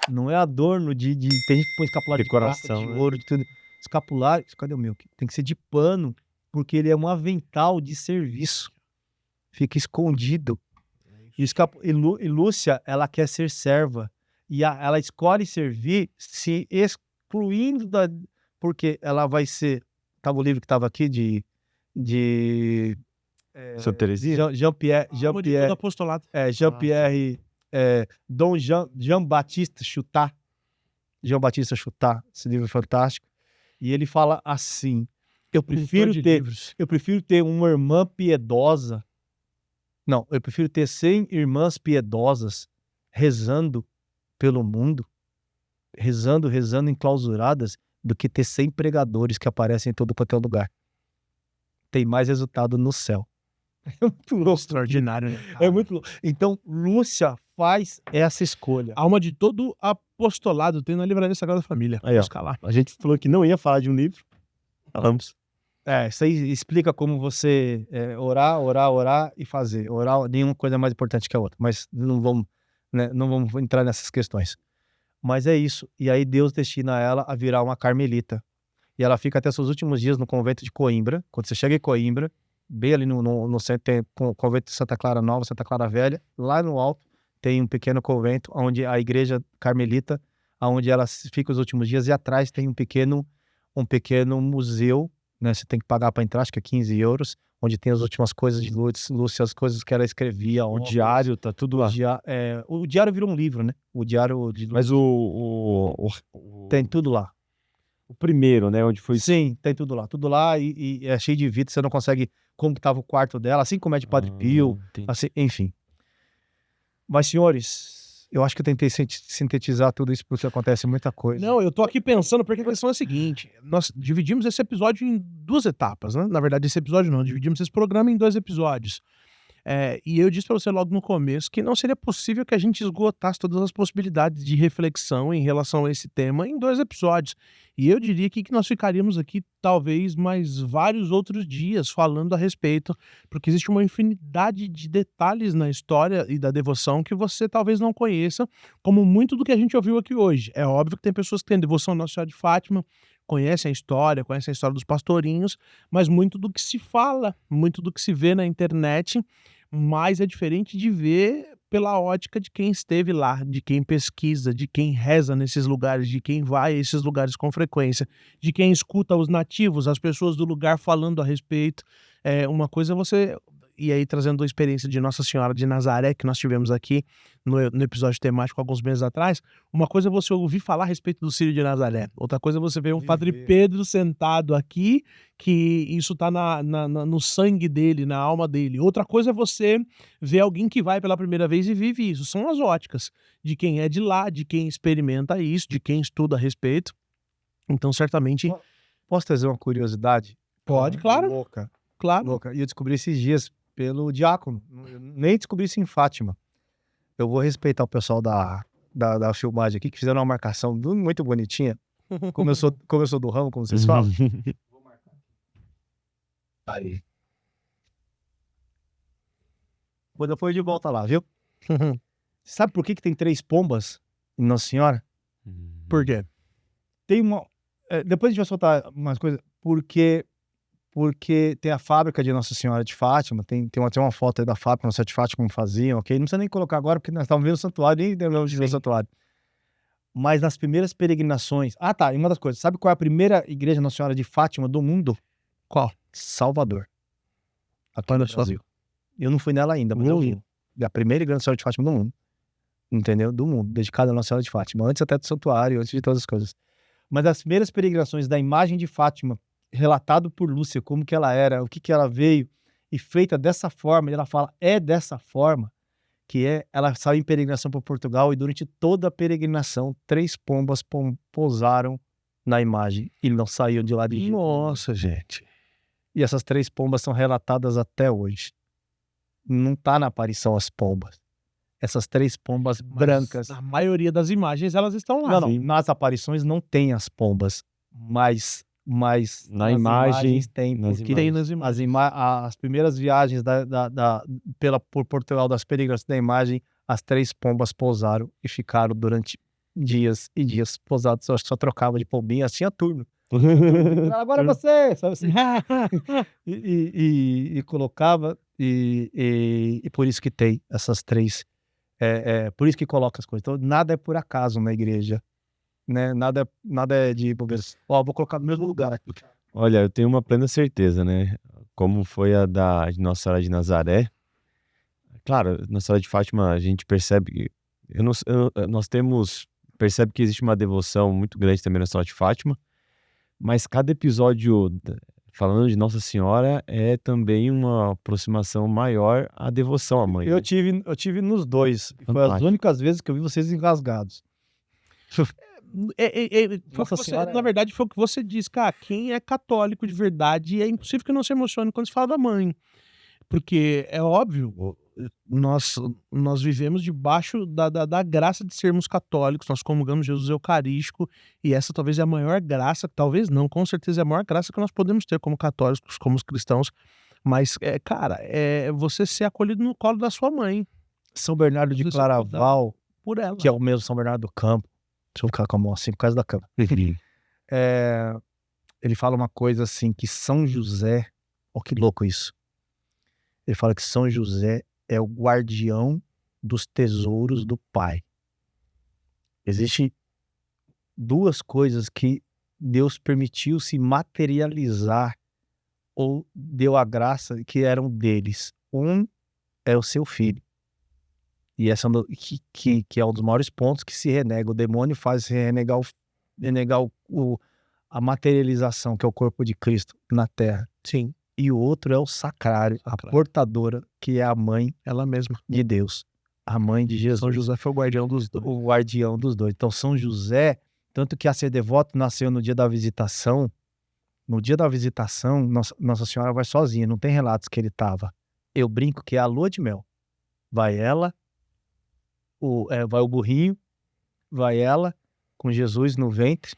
Não é adorno de tem gente que põe escapulário Decoração, de prata, de ouro, de tudo. Escapulário, cadê o meu? Tem que ser de pano, porque ele é um avental de serviço. Fica escondido. E Lúcia, ela quer ser serva. E ela escolhe servir se excluindo da... Porque ela vai ser... Tava o livro que estava aqui de Santa Teresinha? Jean-Pierre... Todo apostolado. Jean-Pierre... Dom Jean-Baptiste Chautard. Jean-Baptiste Chautard. Esse livro é fantástico. E ele fala assim... Eu prefiro ter uma irmã piedosa. Não, eu prefiro ter 100 irmãs piedosas rezando pelo mundo, rezando enclausuradas, do que ter 100 pregadores que aparecem em todo quanto é lugar. Tem mais resultado no céu. É muito louco. Extraordinário, né? É muito louco. Então, Lúcia faz essa escolha. A alma de todo apostolado tem na Livraria Sagrada Família. Aí, ó. Busca lá. A gente falou que não ia falar de um livro. Falamos. Isso aí explica como você orar e fazer. Orar, nenhuma coisa é mais importante que a outra. Mas não vamos entrar nessas questões. Mas é isso. E aí Deus destina ela a virar uma carmelita. E ela fica até seus últimos dias no convento de Coimbra. Quando você chega em Coimbra, bem ali no centro, tem o convento de Santa Clara Nova, Santa Clara Velha. Lá no alto tem um pequeno convento, onde a igreja carmelita, onde ela fica os últimos dias. E atrás tem um pequeno museu, né? Você tem que pagar para entrar, acho que é 15 euros, onde tem as últimas coisas de Lúcia, as coisas que ela escrevia. O diário tá tudo lá. O diário virou um livro, né? O diário de Lúcia. Mas tem tudo lá. O primeiro, né? Onde foi... Sim, tem tudo lá. Tudo lá e é cheio de vida, você não consegue... Como que tava o quarto dela, assim como é de Padre Pio, assim, enfim. Mas, senhores, eu acho que eu tentei sintetizar tudo isso, porque acontece muita coisa. Não, eu tô aqui pensando, porque a questão é a seguinte: nós dividimos esse episódio em 2 etapas, né? Na verdade, esse episódio não, dividimos esse programa em 2 episódios. E eu disse pra você logo no começo que não seria possível que a gente esgotasse todas as possibilidades de reflexão em relação a esse tema em 2 episódios. E eu diria que nós ficaríamos aqui talvez mais vários outros dias falando a respeito, porque existe uma infinidade de detalhes na história e da devoção que você talvez não conheça, como muito do que a gente ouviu aqui hoje. É óbvio que tem pessoas que têm devoção à Nossa Senhora de Fátima, conhecem a história dos pastorinhos, mas muito do que se fala, muito do que se vê na internet, mas é diferente de ver pela ótica de quem esteve lá, de quem pesquisa, de quem reza nesses lugares, de quem vai a esses lugares com frequência, de quem escuta os nativos, as pessoas do lugar falando a respeito. Uma coisa é você... E aí, trazendo a experiência de Nossa Senhora de Nazaré, que nós tivemos aqui no episódio temático alguns meses atrás, uma coisa é você ouvir falar a respeito do Círio de Nazaré, outra coisa é você ver um Padre Pedro sentado aqui, que isso tá no sangue dele, na alma dele. Outra coisa é você ver alguém que vai pela primeira vez e vive isso. São as óticas de quem é de lá, de quem experimenta isso, de quem estuda a respeito. Então, certamente... Posso trazer uma curiosidade? Pode, claro. Louca. Claro. Louca. E eu descobri esses dias pelo diácono. Eu nem descobri isso em Fátima. Eu vou respeitar o pessoal da filmagem aqui, que fizeram uma marcação muito bonitinha. Como eu sou do ramo, como vocês falam. Vou marcar. Aí. Quando eu for de volta lá, viu? Sabe por que tem 3 pombas em Nossa Senhora? Por quê? Tem uma... depois a gente vai soltar umas coisas. Porque tem a fábrica de Nossa Senhora de Fátima, tem uma foto aí da fábrica Nossa Senhora de Fátima, como faziam, ok? Não precisa nem colocar agora, porque nós estávamos vendo o santuário, nem lembramos de ver o santuário. Mas nas primeiras peregrinações... Ah, tá, e uma das coisas, sabe qual é a primeira igreja Nossa Senhora de Fátima do mundo? Qual? Salvador. Aqui no Brasil. Eu não fui nela ainda, mas eu vi. É a primeira igreja Nossa Senhora de Fátima do mundo. Entendeu? Do mundo, dedicada a Nossa Senhora de Fátima. Antes até do santuário, antes de todas as coisas. Mas as primeiras peregrinações da imagem de Fátima, relatado por Lúcia, como que ela era, o que ela veio, e feita dessa forma, e ela fala, é dessa forma, ela saiu em peregrinação para Portugal, e durante toda a peregrinação, 3 pombas pousaram na imagem, e não saíam de lá de jeito. Nossa, gente. E essas 3 pombas são relatadas até hoje. Não tá na aparição as pombas. Essas 3 pombas brancas. A maioria das imagens, elas estão lá. Não, nas aparições não tem as pombas, mas nas imagem tem, porque Tem nas imagens. as primeiras viagens por Portugal das peregrinas da imagem, as 3 pombas pousaram e ficaram durante dias e dias pousados. Eu acho que só trocava de pombinha, tinha turno. Agora você, sabe assim? e colocava, e por isso que tem essas 3. Por isso que coloca as coisas. Então, nada é por acaso na igreja, né? Nada é de vou colocar no mesmo lugar. Olha, eu tenho uma plena certeza, né? Como foi a da Nossa Senhora de Nazaré. Claro, Nossa Senhora de Fátima, a gente percebe percebe que existe uma devoção muito grande também na Nossa Senhora de Fátima, mas cada episódio falando de Nossa Senhora é também uma aproximação maior à devoção à mãe. Eu tive nos 2. Foi as Fantástico. únicas vezes que eu vi vocês engasgados. Nossa Senhora, na verdade, foi o que você disse, cara. Quem é católico de verdade, é impossível que não se emocione quando se fala da mãe. Porque é óbvio, nós vivemos debaixo da graça de sermos católicos, nós comungamos Jesus Eucarístico, e essa talvez é a maior graça, talvez não, com certeza é a maior graça que nós podemos ter como católicos, como cristãos, mas, cara, é você ser acolhido no colo da sua mãe. São Bernardo de Claraval, por ela. que é o mesmo São Bernardo do Campo. Deixa eu ficar com a mão assim por causa da cama. Ele fala uma coisa assim, que São José, ó que louco isso. Ele fala que São José é o guardião dos tesouros do Pai. Existem 2 coisas que Deus permitiu se materializar ou deu a graça que eram deles. Um é o seu filho. E essa que é um dos maiores pontos que se renega. O demônio faz se renegar a materialização, que é o corpo de Cristo na terra. Sim. E o outro é o sacrário, a portadora, que é a mãe, ela mesma, de Deus, a mãe de Jesus. São José foi o guardião dos 2. O guardião dos 2. Então, São José, tanto que a ser devoto nasceu no dia da visitação. No dia da visitação, Nossa Senhora vai sozinha, não tem relatos que ele estava. Eu brinco que é a lua de mel. Vai ela, vai o burrinho, vai ela, com Jesus no ventre,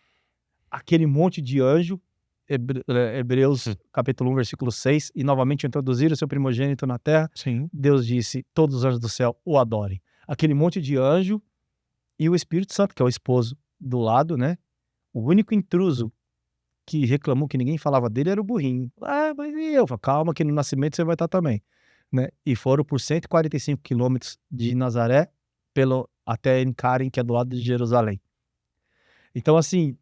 aquele monte de anjo, Hebreus capítulo 1, versículo 6, e novamente introduzir o seu primogênito na terra. Sim. Deus disse, todos os anjos do céu o adorem. Aquele monte de anjo e o Espírito Santo, que é o esposo do lado, né? O único intruso que reclamou que ninguém falava dele era o burrinho. Mas e eu? Calma que no nascimento você vai estar também, né? E foram por 145 quilômetros de Nazaré até Encaren, que é do lado de Jerusalém. Então, assim,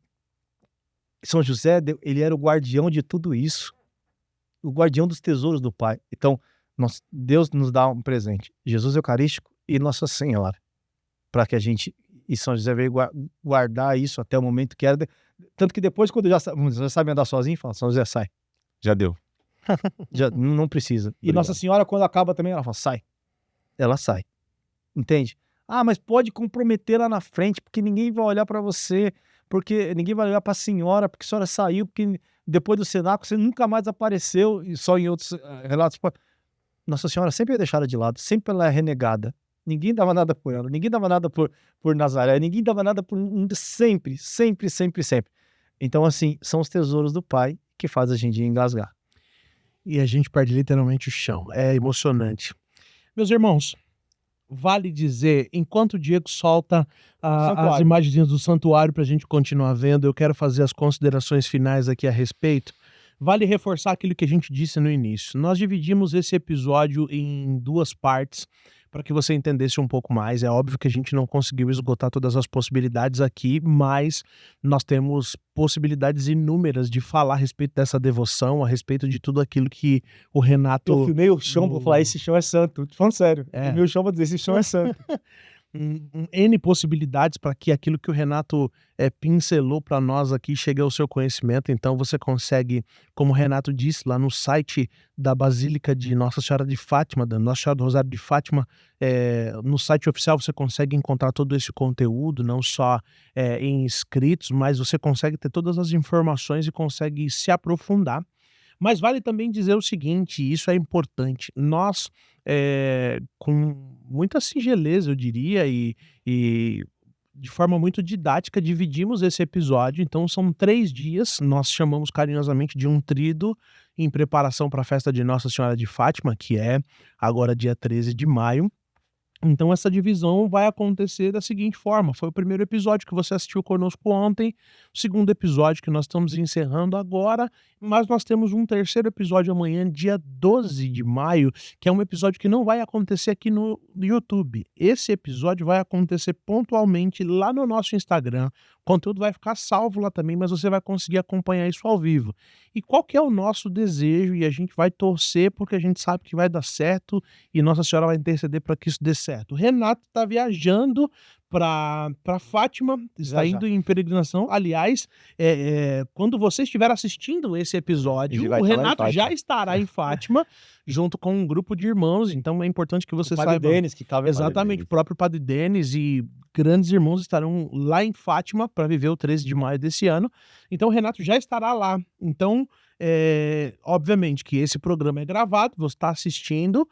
São José, ele era o guardião de tudo isso, o guardião dos tesouros do Pai. Então, Deus nos dá um presente, Jesus Eucarístico e Nossa Senhora, para que a gente, e São José veio guardar isso até o momento que era, tanto que depois, quando já sabe andar sozinho, fala, São José, sai. Já deu. Já não precisa. E Obrigado. Nossa Senhora, quando acaba também, ela fala, sai. Ela sai. Entende? Mas pode comprometer lá na frente, porque ninguém vai olhar para você, porque ninguém vai olhar para a senhora, porque a senhora saiu, porque depois do cenáculo você nunca mais apareceu, e só em outros relatos. Nossa Senhora sempre é deixada de lado, sempre ela é renegada. Ninguém dava nada por ela, ninguém dava nada por Nazaré, ninguém dava nada por... Sempre, sempre, sempre, sempre. Então, assim, são os tesouros do Pai que faz a gente engasgar. E a gente perde literalmente o chão. É emocionante. Meus irmãos, vale dizer, enquanto o Diego solta as imagens do santuário para a gente continuar vendo, eu quero fazer as considerações finais aqui a respeito. Vale reforçar aquilo que a gente disse no início. Nós dividimos esse episódio em 2 partes para que você entendesse um pouco mais. É óbvio que a gente não conseguiu esgotar todas as possibilidades aqui, mas nós temos possibilidades inúmeras de falar a respeito dessa devoção, a respeito de tudo aquilo que o Renato... Eu filmei o chão para falar, esse chão é santo. Tô falando sério. É. Filmei o chão para dizer, esse chão é santo. N possibilidades para que aquilo que o Renato pincelou para nós aqui chegue ao seu conhecimento. Então você consegue, como o Renato disse, lá no site da Basílica de Nossa Senhora de Fátima, da Nossa Senhora do Rosário de Fátima, no site oficial você consegue encontrar todo esse conteúdo, não só em escritos, mas você consegue ter todas as informações e consegue se aprofundar. Mas vale também dizer o seguinte, isso é importante, nós, com muita singeleza, eu diria, e de forma muito didática, dividimos esse episódio, então são 3 dias, nós chamamos carinhosamente de um tríduo, em preparação para a festa de Nossa Senhora de Fátima, que é agora dia 13 de maio. Então essa divisão vai acontecer da seguinte forma, foi o primeiro episódio que você assistiu conosco ontem, o segundo episódio que nós estamos encerrando agora, mas nós temos um terceiro episódio amanhã, dia 12 de maio, que é um episódio que não vai acontecer aqui no YouTube. Esse episódio vai acontecer pontualmente lá no nosso Instagram, o conteúdo vai ficar salvo lá também, mas você vai conseguir acompanhar isso ao vivo. E qual que é o nosso desejo? E a gente vai torcer porque a gente sabe que vai dar certo e Nossa Senhora vai interceder para que isso dê certo. O Renato está viajando para Fátima, está indo em peregrinação. Aliás, quando você estiver assistindo esse episódio, o Renato já estará em Fátima, junto com um grupo de irmãos. Então é importante que você saiba. O Padre Denis, que estava exatamente, o próprio Padre Denis e grandes irmãos estarão lá em Fátima para viver o 13 de maio desse ano. Então o Renato já estará lá. Então, obviamente que esse programa é gravado, você está assistindo,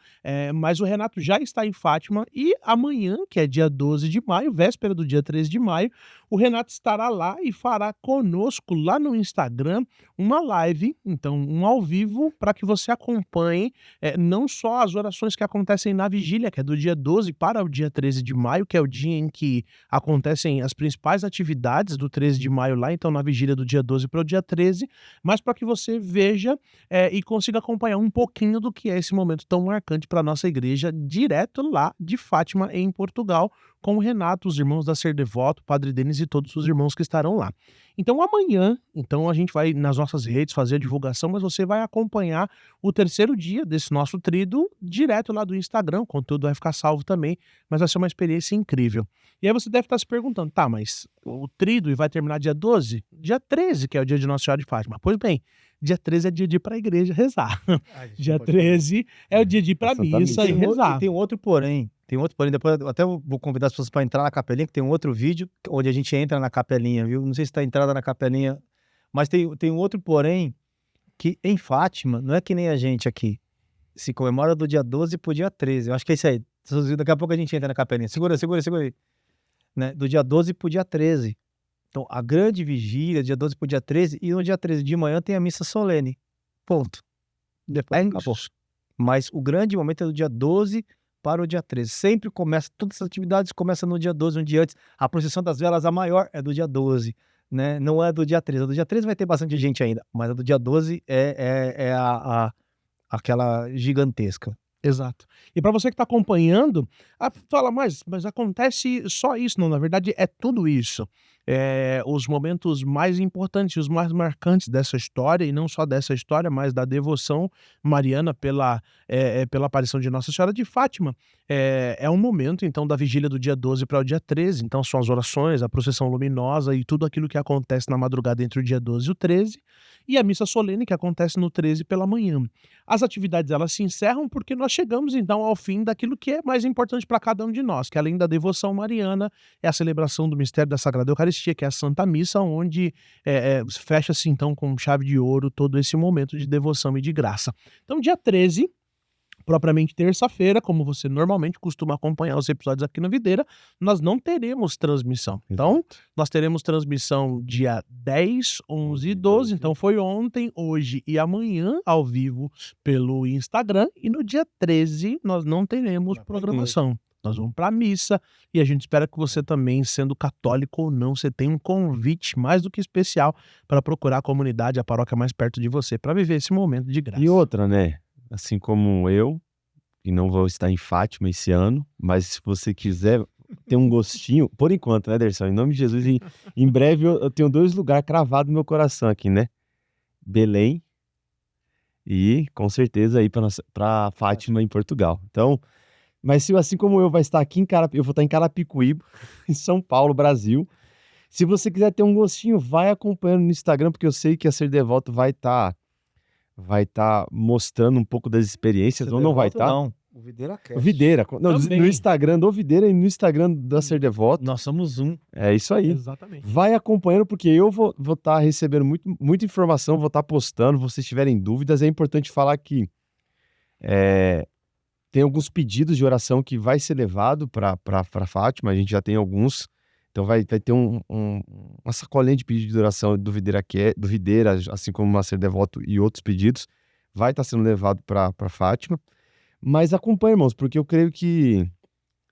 mas o Renato já está em Fátima e amanhã, que é dia 12 de maio, véspera do dia 13 de maio, o Renato estará lá e fará conosco lá no Instagram uma live, então um ao vivo, para que você acompanhe não só as orações que acontecem na vigília, que é do dia 12 para o dia 13 de maio, que é o dia em que acontecem as principais atividades do 13 de maio lá, então na vigília do dia 12 para o dia 13, mas para que você veja e consiga acompanhar um pouquinho do que é esse momento tão marcante para a nossa igreja, direto lá de Fátima, em Portugal, com o Renato, os irmãos da Ser Devoto, o Padre Denis e todos os irmãos que estarão lá. Então amanhã, a gente vai nas nossas redes fazer a divulgação, mas você vai acompanhar o terceiro dia desse nosso tríduo direto lá do Instagram, o conteúdo vai ficar salvo também, mas vai ser uma experiência incrível. E aí você deve estar se perguntando, tá, mas o tríduo vai terminar dia 12? Dia 13, que é o dia de Nossa Senhora de Fátima. Pois bem, dia 13 é dia de ir para a igreja rezar. Dia 13 é o dia de ir para a missa e rezar. Tem outro porém, depois eu até vou convidar as pessoas para entrar na capelinha, que tem um outro vídeo onde a gente entra na capelinha, viu? Não sei se está entrada na capelinha, mas tem um outro porém, que em Fátima, não é que nem a gente aqui, se comemora do dia 12 pro dia 13, eu acho que é isso aí. Daqui a pouco a gente entra na capelinha. Segura aí. Né? Do dia 12 pro dia 13. Então, a grande vigília, dia 12 pro dia 13, e no dia 13 de manhã tem a missa solene. Ponto. Depois acabou. Mas o grande momento é do dia 12 para o dia 13. Sempre começa, todas as atividades começam no dia 12, um dia antes. A procissão das velas, a maior, é do dia 12, né? Não é do dia 13. A do dia 13 vai ter bastante gente ainda, mas a do dia 12 é aquela gigantesca. Exato. E para você que está acompanhando, fala, mas acontece só isso. Não, na verdade é tudo isso. Os momentos mais importantes, os mais marcantes dessa história, e não só dessa história, mas da devoção mariana pela aparição de Nossa Senhora de Fátima, é um momento, então, da vigília do dia 12 para o dia 13, então são as orações, a procissão luminosa e tudo aquilo que acontece na madrugada entre o dia 12 e o 13, e a missa solene que acontece no 13 pela manhã. As atividades, elas se encerram porque nós chegamos, então, ao fim daquilo que é mais importante para cada um de nós, que além da devoção mariana, é a celebração do mistério da Sagrada Eucaristia, que é a Santa Missa, onde fecha-se, então, com chave de ouro todo esse momento de devoção e de graça. Então, dia 13, propriamente terça-feira, como você normalmente costuma acompanhar os episódios aqui na Videira, nós não teremos transmissão. Então, nós teremos transmissão dia 10, 11 e 12, então foi ontem, hoje e amanhã, ao vivo pelo Instagram, e no dia 13 nós não teremos programação. Nós vamos para a missa e a gente espera que você também, sendo católico ou não, você tenha um convite mais do que especial para procurar a comunidade, a paróquia mais perto de você, para viver esse momento de graça. E outra, né? Assim como eu, e não vou estar em Fátima esse ano, mas se você quiser ter um gostinho, por enquanto, né, Derson? Em nome de Jesus, em breve eu tenho 2 lugares cravados no meu coração aqui, né? Belém e, com certeza, aí para Fátima, em Portugal. Então, mas se assim como eu vai estar aqui eu vou estar em Carapicuíba, em São Paulo, Brasil. Se você quiser ter um gostinho, vai acompanhando no Instagram, porque eu sei que a Ser Devoto vai estar mostrando um pouco das experiências, ou não vai estar? Não. O Videira Cast. O Videira. Não, Também. no Instagram do Videira e no Instagram da Ser Devoto. Nós somos um. É isso aí. Exatamente. Vai acompanhando, porque eu vou estar recebendo muita informação, vou estar postando. Se vocês tiverem dúvidas, é importante falar que tem alguns pedidos de oração que vai ser levado para Fátima. A gente já tem alguns. Então vai ter uma sacolinha de pedido de oração do Videira, assim como o Ser Devoto e outros pedidos. Vai estar sendo levado para Fátima. Mas acompanha, irmãos, porque eu creio que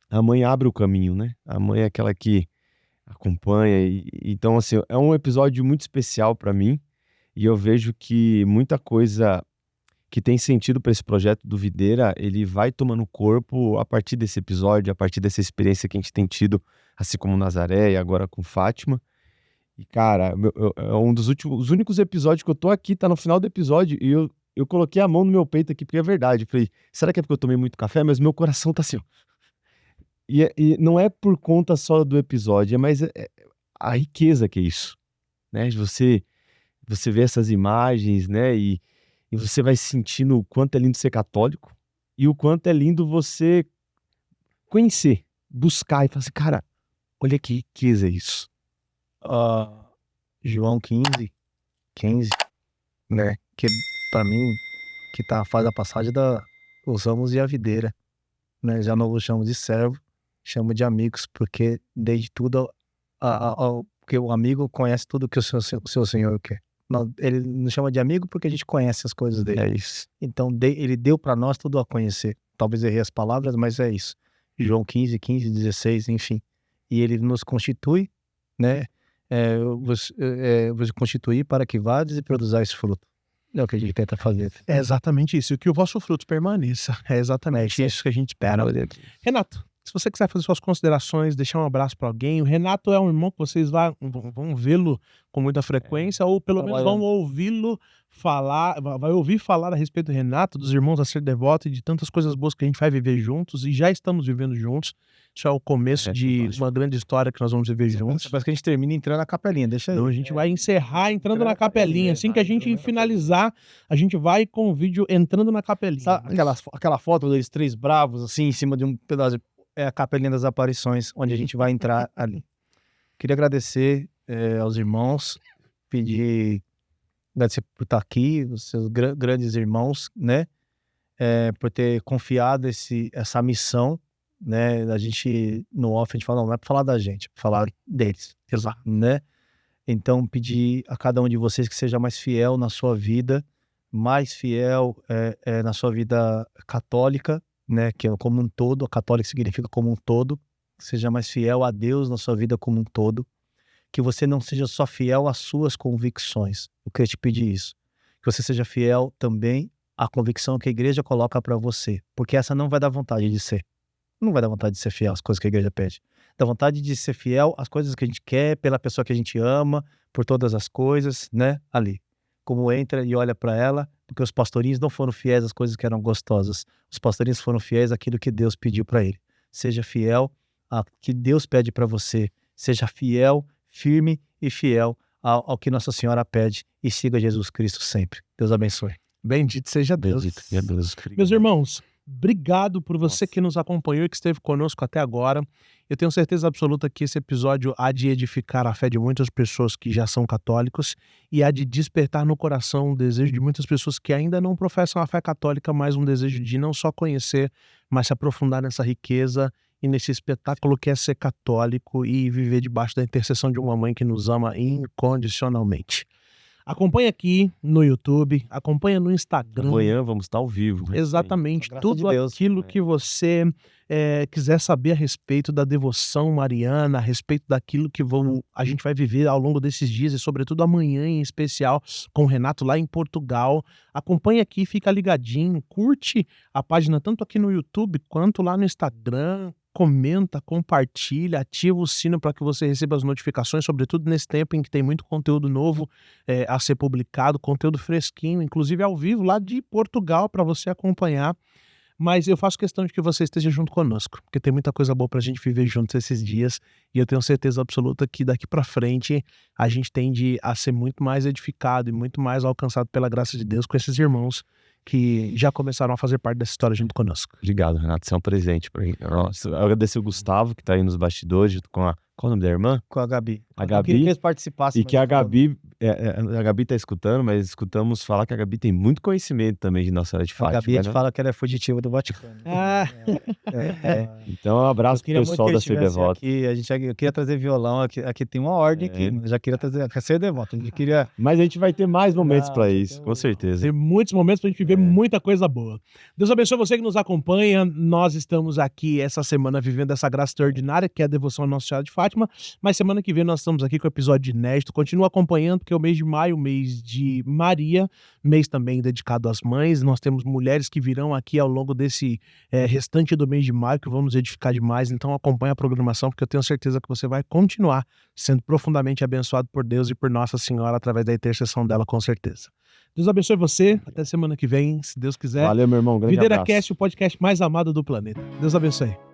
a mãe abre o caminho, né? A mãe é aquela que acompanha. Então, assim, é um episódio muito especial para mim. E eu vejo que muita coisa que tem sentido para esse projeto do Videira, ele vai tomando corpo a partir desse episódio, a partir dessa experiência que a gente tem tido, assim como Nazaré e agora com Fátima. E, cara, é um dos únicos episódios que eu tô aqui, tá no final do episódio, e eu coloquei a mão no meu peito aqui, porque é verdade. Eu falei, será que é porque eu tomei muito café? Mas meu coração tá assim, ó. E não é por conta só do episódio, mas a riqueza que é isso, né? Você vê essas imagens, né? E você vai sentindo o quanto é lindo ser católico e o quanto é lindo você conhecer, buscar e falar assim, cara, olha que riqueza é isso. João 15, né? Que pra mim, que faz a passagem os ramos e a videira, né? Já não vos chamo de servo, chamo de amigos, porque desde tudo, porque o amigo conhece tudo que o seu senhor quer. Ele nos chama de amigo porque a gente conhece as coisas dele. É isso. Então ele deu para nós tudo a conhecer. Talvez errei as palavras, mas é isso. João 15, 16, enfim. E ele nos constitui, né? Vos constituir para que vades e produzais fruto. É o que a gente tenta fazer. É exatamente isso. E que o vosso fruto permaneça. É exatamente isso que a gente espera. Renato, se você quiser fazer suas considerações, deixar um abraço para alguém. O Renato é um irmão que vocês vão vê-lo com muita frequência, ou pelo menos vão ouvi-lo falar, vai ouvir falar a respeito do Renato, dos irmãos a Ser Devoto e de tantas coisas boas que a gente vai viver juntos e já estamos vivendo juntos. Isso é o começo de uma grande história que nós vamos viver juntos. Parece que a gente termina entrando na capelinha, deixa aí. Então a gente vai encerrar entrando na capelinha. Assim que a gente finalizar, a gente vai com o vídeo entrando na capelinha. Sabe aquela foto deles três bravos, assim, em cima de um pedaço é a Capelinha das Aparições, onde a gente vai entrar ali. Queria agradecer aos irmãos, agradecer por estar aqui, os seus grandes irmãos, né? Por ter confiado essa missão, né? A gente, no off, a gente fala, não é para falar da gente, é para falar deles. Exato. Né? Então, pedir a cada um de vocês que seja mais fiel na sua vida, mais fiel na sua vida católica, né, que é como um todo, a católica significa como um todo, seja mais fiel a Deus na sua vida como um todo, que você não seja só fiel às suas convicções, eu queria te pedir isso, que você seja fiel também à convicção que a igreja coloca para você, porque essa não vai dar vontade de ser, não vai dar vontade de ser fiel às coisas que a igreja pede, dá vontade de ser fiel às coisas que a gente quer, pela pessoa que a gente ama, por todas as coisas, né, ali, como entra e olha para ela, porque os pastorinhos não foram fiéis às coisas que eram gostosas. Os pastorinhos foram fiéis àquilo que Deus pediu para ele. Seja fiel ao que Deus pede para você. Seja fiel, firme e fiel ao que Nossa Senhora pede. E siga Jesus Cristo sempre. Deus abençoe. Bendito seja Deus. Bendito seja Deus. Meus irmãos, obrigado por você que nos acompanhou e que esteve conosco até agora. Eu tenho certeza absoluta que esse episódio há de edificar a fé de muitas pessoas que já são católicos e há de despertar no coração um desejo de muitas pessoas que ainda não professam a fé católica, mas um desejo de não só conhecer, mas se aprofundar nessa riqueza e nesse espetáculo que é ser católico e viver debaixo da intercessão de uma mãe que nos ama incondicionalmente. Acompanha aqui no YouTube, acompanha no Instagram. Amanhã vamos estar ao vivo. Exatamente, tudo aquilo que você quiser saber a respeito da devoção mariana, a respeito daquilo que a gente vai viver ao longo desses dias e sobretudo amanhã em especial com o Renato lá em Portugal. Acompanha aqui, fica ligadinho, curte a página tanto aqui no YouTube quanto lá no Instagram. Comenta, compartilha, ativa o sino para que você receba as notificações, sobretudo nesse tempo em que tem muito conteúdo novo a ser publicado, conteúdo fresquinho, inclusive ao vivo lá de Portugal para você acompanhar. Mas eu faço questão de que você esteja junto conosco, porque tem muita coisa boa para a gente viver juntos esses dias e eu tenho certeza absoluta que daqui para frente a gente tende a ser muito mais edificado e muito mais alcançado pela graça de Deus com esses irmãos que já começaram a fazer parte dessa história junto conosco. Obrigado, Renato. Você é um presente pra mim. Nossa, eu agradeço o Gustavo, que tá aí nos bastidores, junto com a... Qual o nome da irmã? Com a Gabi. A Eu queria Gabi. que eles participassem. E que a Gabi tá escutando, mas escutamos falar que a Gabi tem muito conhecimento também de Nossa Senhora de A Fátima. Gabi, a gente né? fala que ela é fugitiva do Vaticano. Então, um abraço pro pessoal da Ser Devoto. Eu queria trazer violão, aqui tem uma ordem aqui, eu já queria trazer, Ser Devoto, a gente queria... Mas a gente vai ter mais momentos pra já isso, tem com certeza. Tem muitos momentos pra gente viver muita coisa boa. Deus abençoe você que nos acompanha. Nós estamos aqui essa semana vivendo essa graça extraordinária, que é a devoção à Nossa Senhora de Fátima. Mas semana que vem nós estamos aqui com o episódio inédito. Continua acompanhando, porque é o mês de maio, o mês de Maria, mês também dedicado às mães. Nós temos mulheres que virão aqui ao longo desse restante do mês de maio, que vão nos edificar demais. Então acompanha a programação, porque eu tenho certeza que você vai continuar sendo profundamente abençoado por Deus e por Nossa Senhora através da intercessão dela, com certeza. Deus abençoe você. Até semana que vem, se Deus quiser. Valeu, meu irmão. Grande Videira abraço. Cast, o podcast mais amado do planeta. Deus abençoe.